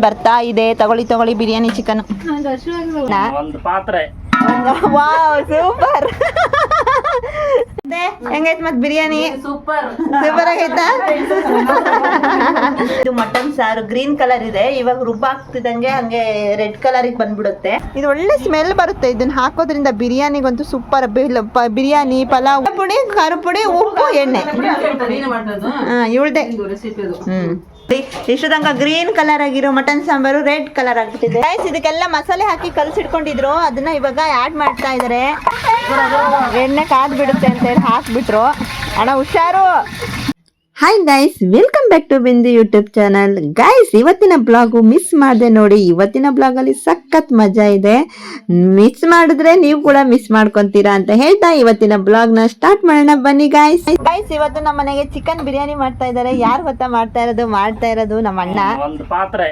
ಬರ್ತಾ ಇದೆ. ತಗೊಳ್ಳಿ ಬಿರಿಯಾನಿ ಚಿಕನ್. ಒಂದು ಪಾತ್ರೆ. Wow super. ಹೆಂಗೈತ್ ಮತ್ ಬಿರಿಯಾನಿ? ಸೂಪರ್ ಆಗೈತಾ? ಇದು ಮಟನ್ ಸಾರು ಗ್ರೀನ್ ಕಲರ್ ಇದೆ. ಇವಾಗ ರುಬ್ಬಾಗ್ತಿದಂಗೆ ಹಂಗೆ ರೆಡ್ ಕಲರ್ ಬಂದ್ಬಿಡುತ್ತೆ. ಇದು ಒಳ್ಳೆ ಸ್ಮೆಲ್ ಬರುತ್ತೆ. ಇದನ್ನ ಹಾಕೋದ್ರಿಂದ ಬಿರಿಯಾನಿಗಂತೂ ಸೂಪರ್. ಬಿರಿಯಾನಿ, ಪಲಾವ್, ಪುಡಿ, ಖಾರ ಪುಡಿ, ಉಪ್ಪು, ಎಣ್ಣೆ. ಇವಳ್ದೆ. ಇಷ್ಟು ತನಕ ಗ್ರೀನ್ ಕಲರ್ ಆಗಿರೋ ಮಟನ್ ಸಾಂಬಾರು ರೆಡ್ ಕಲರ್ ಆಗ್ಬಿಟ್ಟಿದೆ. ಇದಕ್ಕೆಲ್ಲ ಮಸಾಲೆ ಹಾಕಿ ಕಲ್ಸಿಟ್ಕೊಂಡಿದ್ರು. ಅದನ್ನ ಇವಾಗ ಆಡ್ ಮಾಡ್ತಾ ಇದಾರೆ. ಎಣ್ಣೆ ಕಾದ್ ಬಿಡುತ್ತೆ ಅಂತ ಹೇಳಿ ಹಾಕ್ಬಿಟ್ರು. ಅಣ್ಣ ಹುಷಾರು. Hi guys, welcome back to Bindu YouTube channel. Guys, ಇವತ್ತಿನ ಬ್ಲಾಗು ಮಿಸ್ ಮಾಡಿದೆ ನೋಡಿ. ಇವತ್ತಿನ ಬ್ಲಾಗ್ ಅಲ್ಲಿ ಸಖತ್ ಮಜಾ ಇದೆ. ಮಿಸ್ ಮಾಡಿದ್ರೆ ನೀವು ಕೂಡ ಮಿಸ್ ಮಾಡ್ಕೊಂತೀರಾ ಅಂತ ಹೇಳ್ತಾ ಇವತ್ತಿನ ಬ್ಲಾಗ್ ನ ಸ್ಟಾರ್ಟ್ ಮಾಡೋಣ ಬನ್ನಿ ಗೈಸ್. ಇವತ್ತು ನಮ್ಮ ಮನೆಗೆ ಚಿಕನ್ ಬಿರಿಯಾನಿ ಮಾಡ್ತಾ ಇದ್ದಾರೆ. ಯಾರು ಗೊತ್ತಾ ಮಾಡ್ತಾ ಇರೋದು ನಮ್ಮ ಅಣ್ಣ. ಒಂದು ಪಾತ್ರೆ.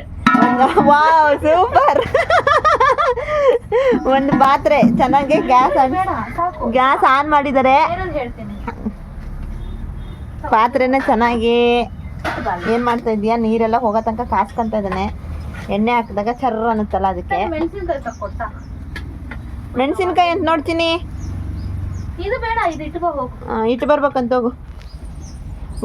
Wow super. ಒಂದು ಪಾತ್ರೆ ಚೆನ್ನಾಗಿ ಗ್ಯಾಸ್ ಆನ್ ಮಾಡಿದ್ದಾರೆ. ಪಾತ್ರೆನ ಚೆನ್ನಾಗಿ ಏನ್ ಮಾಡ್ತಾ ಇದೀಯಾ? ನೀರೆಲ್ಲ ಹೋಗೋ ತನಕ ಕಾಸ್ಕೊಂತ ಇದ್ದಾನೆ. ಎಣ್ಣೆ ಹಾಕಿದಾಗ ಚರ್ರ ಅನ್ನುತ್ತಲ್ಲ ಅದಕ್ಕೆ. ಮೆಣಸಿನ್ಕಾಯಿ ಅಂತ ನೋಡ್ತೀನಿ. ಇಟ್ಟು ಬರ್ಬೇಕಂತ ಹೋಗು.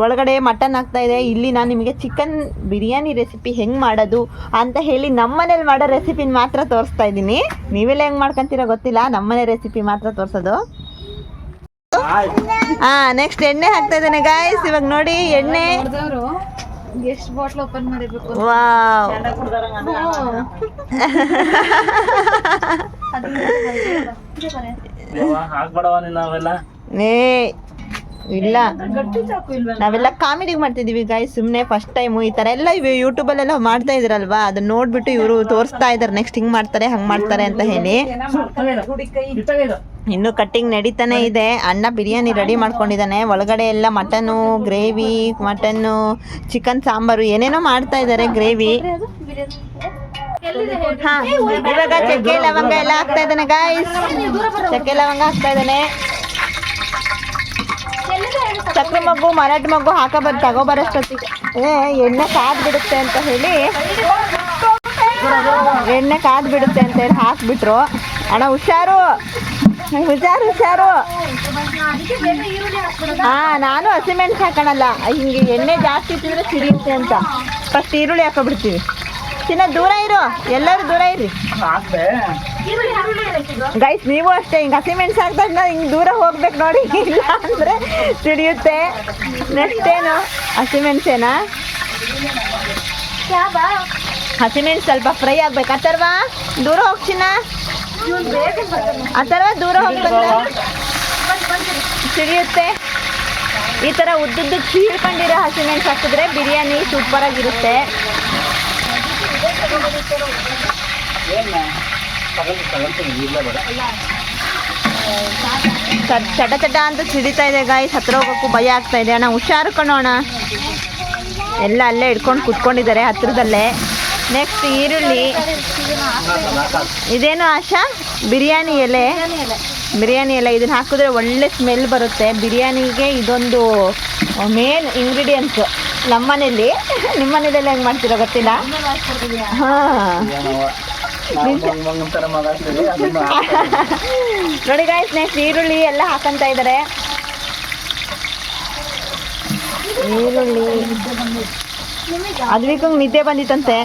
ಒಳಗಡೆ ಮಟನ್ ಹಾಕ್ತಾ ಇದೆ. ಇಲ್ಲಿ ನಾನು ನಿಮಗೆ ಚಿಕನ್ ಬಿರಿಯಾನಿ ರೆಸಿಪಿ ಹೆಂಗ್ ಮಾಡೋದು ಅಂತ ಹೇಳಿ ನಮ್ಮನೇಲಿ ಮಾಡೋ ರೆಸಿಪಿನ ಮಾತ್ರ ತೋರಿಸ್ತಾ ಇದ್ದೀನಿ. ನೀವೆಲ್ಲ ಹೆಂಗ್ ಮಾಡ್ಕೊಂತೀರಾ ಗೊತ್ತಿಲ್ಲ, ನಮ್ಮನೆ ರೆಸಿಪಿ ಮಾತ್ರ ತೋರ್ಸೋದು. ನೆಕ್ಸ್ಟ್ ಎಣ್ಣೆ ಹಾಕ್ತಾ ಇದ್ದೇನೆ ಗಾಯ್ಸ್. ಇವಾಗ ನೋಡಿ ಎಣ್ಣೆ ಎಷ್ಟು ಬಾಟ್ಲ್ ಓಪನ್ ಮಾಡಿರ್ಬೇಕು. ವಾವ್ ಇಲ್ಲ, ನಾವೆಲ್ಲ ಕಾಮಿಡಿ ಮಾಡ್ತಿದೀವಿ ಗಾಯ್ಸ್. ಸುಮ್ಮನೆ ಫಸ್ಟ್ ಟೈಮು ಈ ತರ ಎಲ್ಲ ಯೂಟ್ಯೂಬಲ್ಲೆಲ್ಲ ಮಾಡ್ತಾ ಇದ್ರಲ್ವಾ, ಅದನ್ನ ನೋಡ್ಬಿಟ್ಟು ಇವರು ತೋರಿಸ್ತಾ ಇದಾರೆ ನೆಕ್ಸ್ಟ್ ಹಿಂಗ್ ಮಾಡ್ತಾರೆ ಹಂಗ್ ಮಾಡ್ತಾರೆ ಅಂತ ಹೇಳಿ. ಇನ್ನು ಕಟ್ಟಿಂಗ್ ನಡೀತಾನೆ ಇದೆ. ಅಣ್ಣ ಬಿರಿಯಾನಿ ರೆಡಿ ಮಾಡ್ಕೊಂಡಿದ್ದಾನೆ. ಒಳಗಡೆ ಎಲ್ಲ mutton gravy, mutton chicken sambar ಏನೇನೋ ಮಾಡ್ತಾ ಇದ್ದಾರೆ. ಗ್ರೇವಿ ಇವಾಗ ಚಕ್ಕೆ ಲವಂಗ ಎಲ್ಲ ಹಾಕ್ತಾ ಇದ್ದಾನೆ ಗಾಯ್ಸ್. ಚಕ್ಕೆ ಲವಂಗ ಹಾಕ್ತಾ ಇದ್ದಾನೆ. ಚಕ್ರ ಮಗ್ಗು, ಮರಾಠ ಮಗ್ಗು ತಗೋಬರಷ್ಟೊತ್ತಿಗೆ ಎಣ್ಣೆ ಕಾದ್ ಬಿಡುತ್ತೆ ಅಂತ ಹೇಳಿ ಹಾಕ್ಬಿಟ್ರು. ಅಣ್ಣ ಹುಷಾರು. ನಾನು ಹಸಿಮೆಣಸು ಹಾಕೋಣಲ್ಲ, ಹಿಂಗೆ ಎಣ್ಣೆ ಜಾಸ್ತಿ ಇಟ್ಟಿದ್ರೆ ಸಿಡಿಯುತ್ತೆ ಅಂತ ಫಸ್ಟ್ ಈರುಳ್ಳಿ ಹಾಕೋಬಿಡ್ತೀವಿ. ದೂರ ಇರು, ಎಲ್ಲರೂ ದೂರ ಇರ್ರಿ ಗೈಸ್. ನೀವು ಅಷ್ಟೇ, ಹಿಂಗೆ ಹಸಿಮೆಣಸು ಹಾಕ್ದಾಗ ಹಿಂಗೆ ದೂರ ಹೋಗ್ಬೇಕು ನೋಡಿ, ಇಲ್ಲ ಅಂದ್ರೆ ಸಿಡಿಯುತ್ತೆ. ನೆಕ್ಸ್ಟ್ ಏನು ಹಸಿಮೆಣಸೇನಾ? ಹಸಿಮೆಣಸು ಸ್ವಲ್ಪ ಫ್ರೈ ಆಗ್ಬೇಕು. ಅಥರ್ವ ದೂರ ಹೋಗ್ತೀನ, ಅಥರ್ವ ದೂರ ಹೋಗ್ಬಂದ್ರೆ ಸಿಡಿಯುತ್ತೆ. ಈ ಥರ ಉದ್ದುದ್ದು ಚೀಳ್ಕೊಂಡಿರೋ ಹಸಿಮೆಣಸು ಹಾಕಿದ್ರೆ ಬಿರಿಯಾನಿ ಸೂಪರ್ ಆಗಿರುತ್ತೆ. ಚಟ ಅಂತ ಸಿಡಿತಾ ಇದೆ ಗಾಯ್ಸ್. ಹತ್ರ ಹೋಗೋಕ್ಕೂ ಭಯ ಆಗ್ತಾ ಇದೆ. ಅಣ್ಣ ಹುಷಾರು ಕಣೋಣ. ಎಲ್ಲ ಅಲ್ಲೇ ಇಟ್ಕೊಂಡು ಕುತ್ಕೊಂಡಿದ್ದಾರೆ ಹತ್ರದಲ್ಲೇ. ನೆಕ್ಸ್ಟ್ ಈರುಳ್ಳಿ. ಇದೇನು ಆಶಾ? ಬಿರಿಯಾನಿ ಎಲೆ. ಇದನ್ನ ಹಾಕಿದ್ರೆ ಒಳ್ಳೆ ಸ್ಮೆಲ್ ಬರುತ್ತೆ ಬಿರಿಯಾನಿಗೆ. ಇದೊಂದು ಮೇನ್ ಇಂಗ್ರೀಡಿಯೆಂಟ್ಸ್ ನಮ್ಮನೇಲಿ. ನಿಮ್ಮ ಮನೇಲೆಲ್ಲ ಹೆಂಗೆ ಮಾಡ್ತೀರೋ ಗೊತ್ತಿಲ್ಲ. ನೋಡಿ ಗಾಯ್ಸ್, ನೆಕ್ಸ್ಟ್ ಈರುಳ್ಳಿ ಎಲ್ಲ ಹಾಕಂತ ಇದ್ದಾರೆ. ಈರುಳ್ಳಿ ಅದ್ವಿಕಂಗೆ ನಿದ್ದೆ ಬಂದಿತ್ತಂತೆ.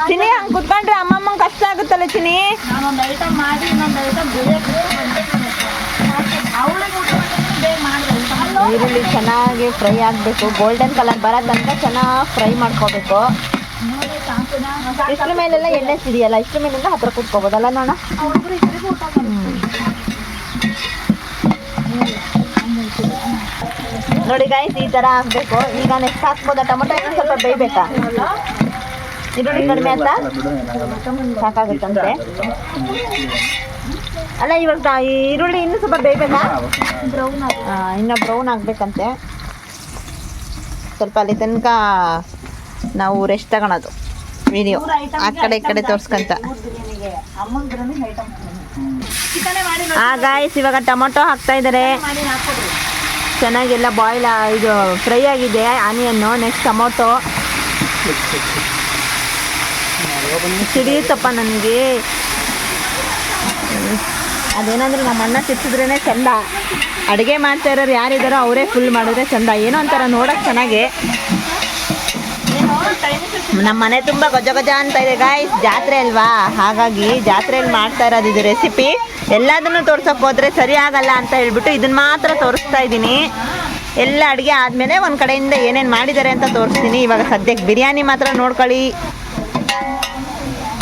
ಚಿನಿ ಹಂಗೆ ಕುತ್ಕೊಂಡ್ರೆ ಅಮ್ಮಮ್ಮಂಗೆ ಕಷ್ಟ ಆಗುತ್ತಲ್ಲ ಚಿನಿ. ಈರುಳ್ಳಿ ಚೆನ್ನಾಗಿ ಫ್ರೈ ಆಗಬೇಕು. ಗೋಲ್ಡನ್ ಕಲರ್ ಬರೋ ತನಕ ಚೆನ್ನಾಗಿ ಫ್ರೈ ಮಾಡ್ಕೋಬೇಕು. ಇಷ್ಟ್ರ ಮೇಲೆಲ್ಲ ಎಣ್ಣೆ ಸಿಡಿಯಲ್ಲ. ಇಷ್ಟ್ರ ಮೇಲಿಂದ ಹತ್ರ ಕುತ್ಕೋಬೋದಲ್ಲ ನೋಡ. ನೋಡಿ ಗಾಯ್ಸ್, ಈ ಥರ ಹಾಕಬೇಕು. ಈಗ ನೆಕ್ಸ್ಟ್ ಹಾಕ್ಬೋದಾ? ಟೊಮೊಟೊ ಇನ್ನೂ ಸ್ವಲ್ಪ ಬೇಯಬೇಕಾ? ಈರುಳ್ಳಿ ಕಡಿಮೆ ಅಂತ ಸಾಕಾಗುತ್ತಂತೆ. ಅಲ್ಲ ಇವಾಗ ಈರುಳ್ಳಿ ಇನ್ನೂ ಸ್ವಲ್ಪ ಬೇಯಬೇಕಾ? ಇನ್ನೂ ಬ್ರೌನ್ ಆಗಬೇಕಂತೆ. ಸ್ವಲ್ಪ ಅಲ್ಲಿ ತನಕ ನಾವು ರೆಸ್ಟ್ ತಗೊಳೋದು. ವಿಡಿಯೋ ಆ ಕಡೆ ಈ ಕಡೆ ತೋರ್ಸ್ಕೊಂತ. ಗಾಯ್ಸ್, ಇವಾಗ ಟೊಮೊಟೊ ಹಾಕ್ತಾ ಇದ್ದಾರೆ. ಚೆನ್ನಾಗೆಲ್ಲ ಬಾಯ್ಲ್ ಇದು ಫ್ರೈ ಆಗಿದೆ ಆನಿಯನ್ನು. ನೆಕ್ಸ್ಟ್ ಟೊಮೊಟೊ ಸಿಡಿಯುತ್ತಪ್ಪ ನನಗೆ. ಅದೇನಂದ್ರೆ ನಮ್ಮ ಅಣ್ಣ ತಿರ್ಸಿದ್ರೇ ಚಂದ. ಅಡುಗೆ ಮಾಡ್ತಾ ಇರೋರು ಯಾರಿದ್ದಾರೋ ಅವರೇ ಫುಲ್ ಮಾಡಿದ್ರೆ ಚಂದ. ಏನೋ ಒಂಥರ ನೋಡೋಕೆ ಚೆನ್ನಾಗಿ. ನಮ್ಮ ಮನೆ ತುಂಬ ಗೊಜ ಗೊಜ ಅಂತ ಇದೆ ಗಾಯ್ಸ್. ಜಾತ್ರೆ ಅಲ್ವಾ, ಹಾಗಾಗಿ ಜಾತ್ರೆಯಲ್ಲಿ ಮಾಡ್ತಾ ಇರೋದು ಇದು ರೆಸಿಪಿ. ಎಲ್ಲದನ್ನು ತೋರ್ಸೋಕೆ ಹೋದರೆ ಸರಿ ಆಗಲ್ಲ ಅಂತ ಹೇಳ್ಬಿಟ್ಟು ಇದನ್ನು ಮಾತ್ರ ತೋರಿಸ್ತಾ ಇದ್ದೀನಿ. ಎಲ್ಲ ಅಡುಗೆ ಆದಮೇಲೆ ಒಂದು ಕಡೆಯಿಂದ ಏನೇನು ಮಾಡಿದ್ದಾರೆ ಅಂತ ತೋರಿಸ್ತೀನಿ. ಇವಾಗ ಸದ್ಯಕ್ಕೆ ಬಿರಿಯಾನಿ ಮಾತ್ರ ನೋಡ್ಕೊಳ್ಳಿ.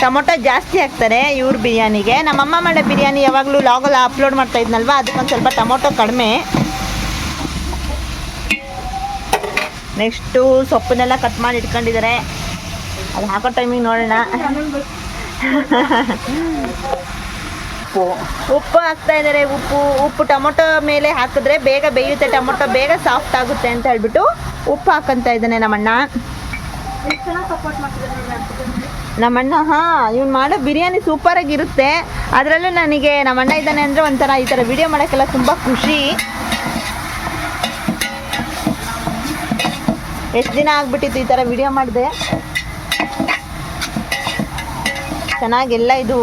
ಟೊಮೊಟೊ ಜಾಸ್ತಿ ಹಾಕ್ತಾರೆ ಇವ್ರ ಬಿರಿಯಾನಿಗೆ. ನಮ್ಮಮ್ಮ ಮಾಡೋ ಬಿರಿಯಾನಿ ಯಾವಾಗಲೂ ಲಾಗಲ್ಲಿ ಅಪ್ಲೋಡ್ ಮಾಡ್ತಾ ಇದ್ನಲ್ವ, ಅದಕ್ಕೊಂದು ಸ್ವಲ್ಪ ಟೊಮೊಟೊ ಕಡಿಮೆ. ನೆಕ್ಸ್ಟು ಸೊಪ್ಪನ್ನೆಲ್ಲ ಕಟ್ ಮಾಡಿ ಇಟ್ಕೊಂಡಿದ್ದಾರೆ. ಅದು ಹಾಕೋ ಟೈಮಿಗೆ ನೋಡೋಣ. ಉಪ್ಪು ಹಾಕ್ತಾ ಇದ್ದಾರೆ. ಉಪ್ಪು ಟೊಮೊಟೊ ಮೇಲೆ ಹಾಕಿದ್ರೆ ಬೇಗ ಬೇಯುತ್ತೆ, ಟೊಮೊಟೊ ಬೇಗ ಸಾಫ್ಟ್ ಆಗುತ್ತೆ ಅಂತ ಹೇಳ್ಬಿಟ್ಟು ಉಪ್ಪು ಹಾಕಂತ ಇದ್ದಾನೆ ನಮ್ಮಣ್ಣ. ನಮ್ಮಣ್ಣ ಇವ್ನು ಮಾಡೋ ಬಿರಿಯಾನಿ ಸೂಪರಾಗಿರುತ್ತೆ. ಅದರಲ್ಲೂ ನನಗೆ ನಮ್ಮಣ್ಣ ಇದ್ದಾನೆ ಅಂದರೆ ಒಂಥರ ಈ ಥರ ವಿಡಿಯೋ ಮಾಡೋಕ್ಕೆಲ್ಲ ತುಂಬ ಖುಷಿ. ಎಷ್ಟು ದಿನ ಆಗ್ಬಿಟ್ಟಿತ್ತು ಈ ಥರ ವಿಡಿಯೋ ಮಾಡಿದೆ. ಚೆನ್ನಾಗೆಲ್ಲ ಇದು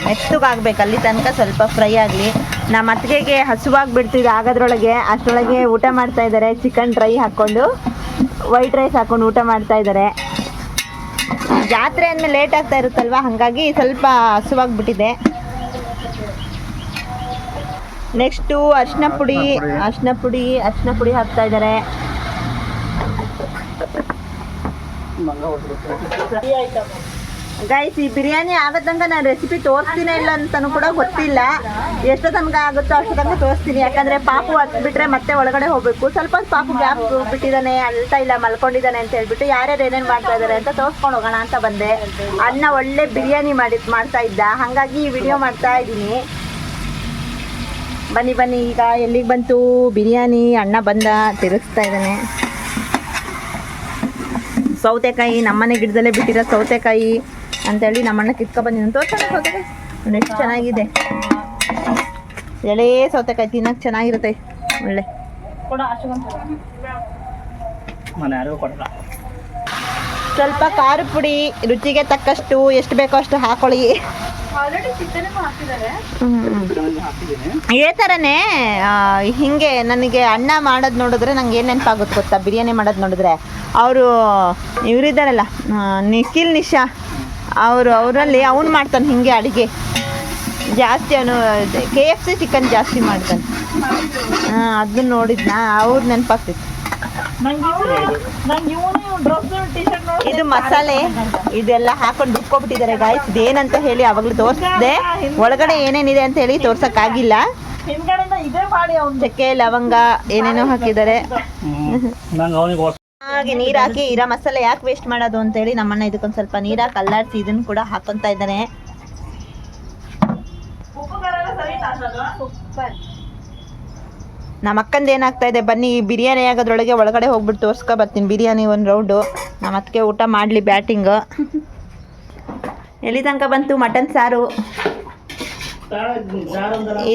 ಮೆತ್ತಗಾಗಬೇಕು, ಅಲ್ಲಿ ತನಕ ಸ್ವಲ್ಪ ಫ್ರೈ ಆಗಲಿ. ನಮ್ಮ ಅತ್ತಿಗೆಗೆ ಹಸುವಾಗಿಬಿಡ್ತಿದೆ ಆಗೋದ್ರೊಳಗೆ. ಅಷ್ಟರೊಳಗೆ ಊಟ ಮಾಡ್ತಾ ಇದ್ದಾರೆ. ಚಿಕನ್ ಡ್ರೈ ಹಾಕ್ಕೊಂಡು ವೈಟ್ ರೈಸ್ ಹಾಕ್ಕೊಂಡು ಊಟ ಮಾಡ್ತಾ ಇದ್ದಾರೆ. ಜಾತ್ರೆ ಅಂದಮೇಲೆ ಲೇಟ್ ಆಗ್ತಾ ಇರುತ್ತಲ್ವ, ಹಾಗಾಗಿ ಸ್ವಲ್ಪ ಹಸುವಾಗಿಬಿಟ್ಟಿದೆ. ನೆಕ್ಸ್ಟು ಅರಿಶಿನ ಪುಡಿ ಹಾಕ್ತಾ ಇದ್ದಾರೆ. ಗೈಸ್, ಈ ಬಿರಿಯಾನಿ ಆಗೋ ತನಕ ನಾನು ರೆಸಿಪಿ ತೋರಿಸ್ತೀನಿ ಇಲ್ಲ ಅಂತಲೂ ಕೂಡ ಗೊತ್ತಿಲ್ಲ. ಎಷ್ಟು ತನಕ ಆಗುತ್ತೋ ಅಷ್ಟು ತನಕ ತೋರಿಸ್ತೀನಿ. ಯಾಕಂದರೆ ಪಾಪು ಹತ್ಬಿಟ್ರೆ ಮತ್ತೆ ಒಳಗಡೆ ಹೋಗಬೇಕು. ಸ್ವಲ್ಪ ಪಾಪು ಗ್ಯಾಪ್ ಬಿಟ್ಟಿದ್ದಾನೆ, ಅಳ್ತಾ ಇಲ್ಲ, ಮಲ್ಕೊಂಡಿದ್ದಾನೆ ಅಂತ ಹೇಳ್ಬಿಟ್ಟು ಯಾರ್ಯಾರು ಏನೇನು ಮಾಡ್ತಾ ಇದ್ದಾರೆ ಅಂತ ತೋರಿಸ್ಕೊಂಡು ಹೋಗೋಣ ಅಂತ ಬಂದೆ. ಅಣ್ಣ ಒಳ್ಳೆ ಬಿರಿಯಾನಿ ಮಾಡ್ತಾ ಇದ್ದ, ಹಾಗಾಗಿ ಈ ವಿಡಿಯೋ ಮಾಡ್ತಾ ಇದ್ದೀನಿ. ಬನ್ನಿ ಈಗ ಎಲ್ಲಿಗೆ ಬಂತು ಬಿರಿಯಾನಿ. ಅಣ್ಣ ಬಂದ, ತಿರುಗಿಸ್ತಾ ಇದ್ದಾನೆ. ಸೌತೆಕಾಯಿ ನಮ್ಮನೆ ಗಿಡದಲ್ಲೇ ಬಿಟ್ಟಿರೋ ಸೌತೆಕಾಯಿ ಅಂತೇಳಿ ನಮ್ಮಣ್ಣ ಕಿತ್ಕೊಬಂದಿದ್ದು. ತೋರ್ಸೋಣ ಸೌತೆಕಾಯಿ ಎಷ್ಟು ಚೆನ್ನಾಗಿದೆ. ಎಳೆ ಸೌತೆಕಾಯಿ ತಿನ್ನಕ್ಕೆ ಚೆನ್ನಾಗಿರುತ್ತೆ. ಒಳ್ಳೆ ಸ್ವಲ್ಪ ಖಾರ ಪುಡಿ ರುಚಿಗೆ ತಕ್ಕಷ್ಟು, ಎಷ್ಟು ಬೇಕೋ ಅಷ್ಟು ಹಾಕೊಳ್ಳಿ. ಇದೇ ಥರನೇ ಹಿಂಗೆ ನನಗೆ ಅಣ್ಣ ಮಾಡೋದು ನೋಡಿದ್ರೆ ನಂಗೆ ಏನು ನೆನಪಾಗುತ್ತೆ ಗೊತ್ತಾ, ಬಿರಿಯಾನಿ ಮಾಡೋದು ನೋಡಿದ್ರೆ ಅವರು ಇವರಿದ್ದಾರಲ್ಲ ನಿಖಿಲ್ ನಿಶಾ ಅವರಲ್ಲಿ ಅವ್ನು ಮಾಡ್ತಾನೆ ಹಿಂಗೆ ಅಡುಗೆ ಜಾಸ್ತಿ. ಅವನು KFC ಚಿಕನ್ ಜಾಸ್ತಿ ಮಾಡ್ತಾನೆ. ಅದನ್ನ ನೋಡಿದ್ನ ಅವ್ರು ನೆನಪಾಗ್ತಿತ್ತು. ಇದು ಮಸಾಲೆ ಇದೆಲ್ಲ ಹಾಕೊಂಡು ರುಬ್ಕೊಬಿಟ್ಟಿದ್ದಾರೆ ಗಾಯ್ಸ್. ಇದೇನಂತ ಹೇಳಿ ಅವಾಗಲೂ ತೋರಿಸಿದೆ, ಒಳಗಡೆ ಏನೇನಿದೆ ಅಂತ ಹೇಳಿ ತೋರ್ಸೋಕ್ಕಾಗಿಲ್ಲ. ಚಕ್ಕೆ ಲವಂಗ ಏನೇನೋ ಹಾಕಿದ್ದಾರೆ. ಹಾಗೆ ನೀರು ಹಾಕಿ ಇರೋ ಮಸಾಲೆ ಯಾಕೆ ವೇಸ್ಟ್ ಮಾಡೋದು ಅಂತೇಳಿ ನಮ್ಮಣ್ಣ ಇದಕ್ಕೊಂದು ಸ್ವಲ್ಪ ನೀರು ಹಾಕಿ ಅಲ್ಲಾಡಿಸಿ ಇದನ್ನು ಕೂಡ ಹಾಕೊತಾ ಇದ್ದಾನೆ. ನಮ್ಮ ಅಕ್ಕಂದು ಏನಾಗ್ತಾ ಇದೆ, ಬನ್ನಿ ಬಿರಿಯಾನಿ ಆಗೋದ್ರೊಳಗೆ ಒಳಗಡೆ ಹೋಗ್ಬಿಟ್ಟು ತೋರಿಸ್ಕೊ ಬರ್ತೀನಿ. ಬಿರಿಯಾನಿ ಒಂದು ರೌಂಡು ನಮ್ಮ ಅತ್ತಿಗೆ ಊಟ ಮಾಡಲಿ ಬ್ಯಾಟಿಂಗು. ಎಲ್ಲಿ ತನಕ ಬಂತು ಮಟನ್ ಸಾರು.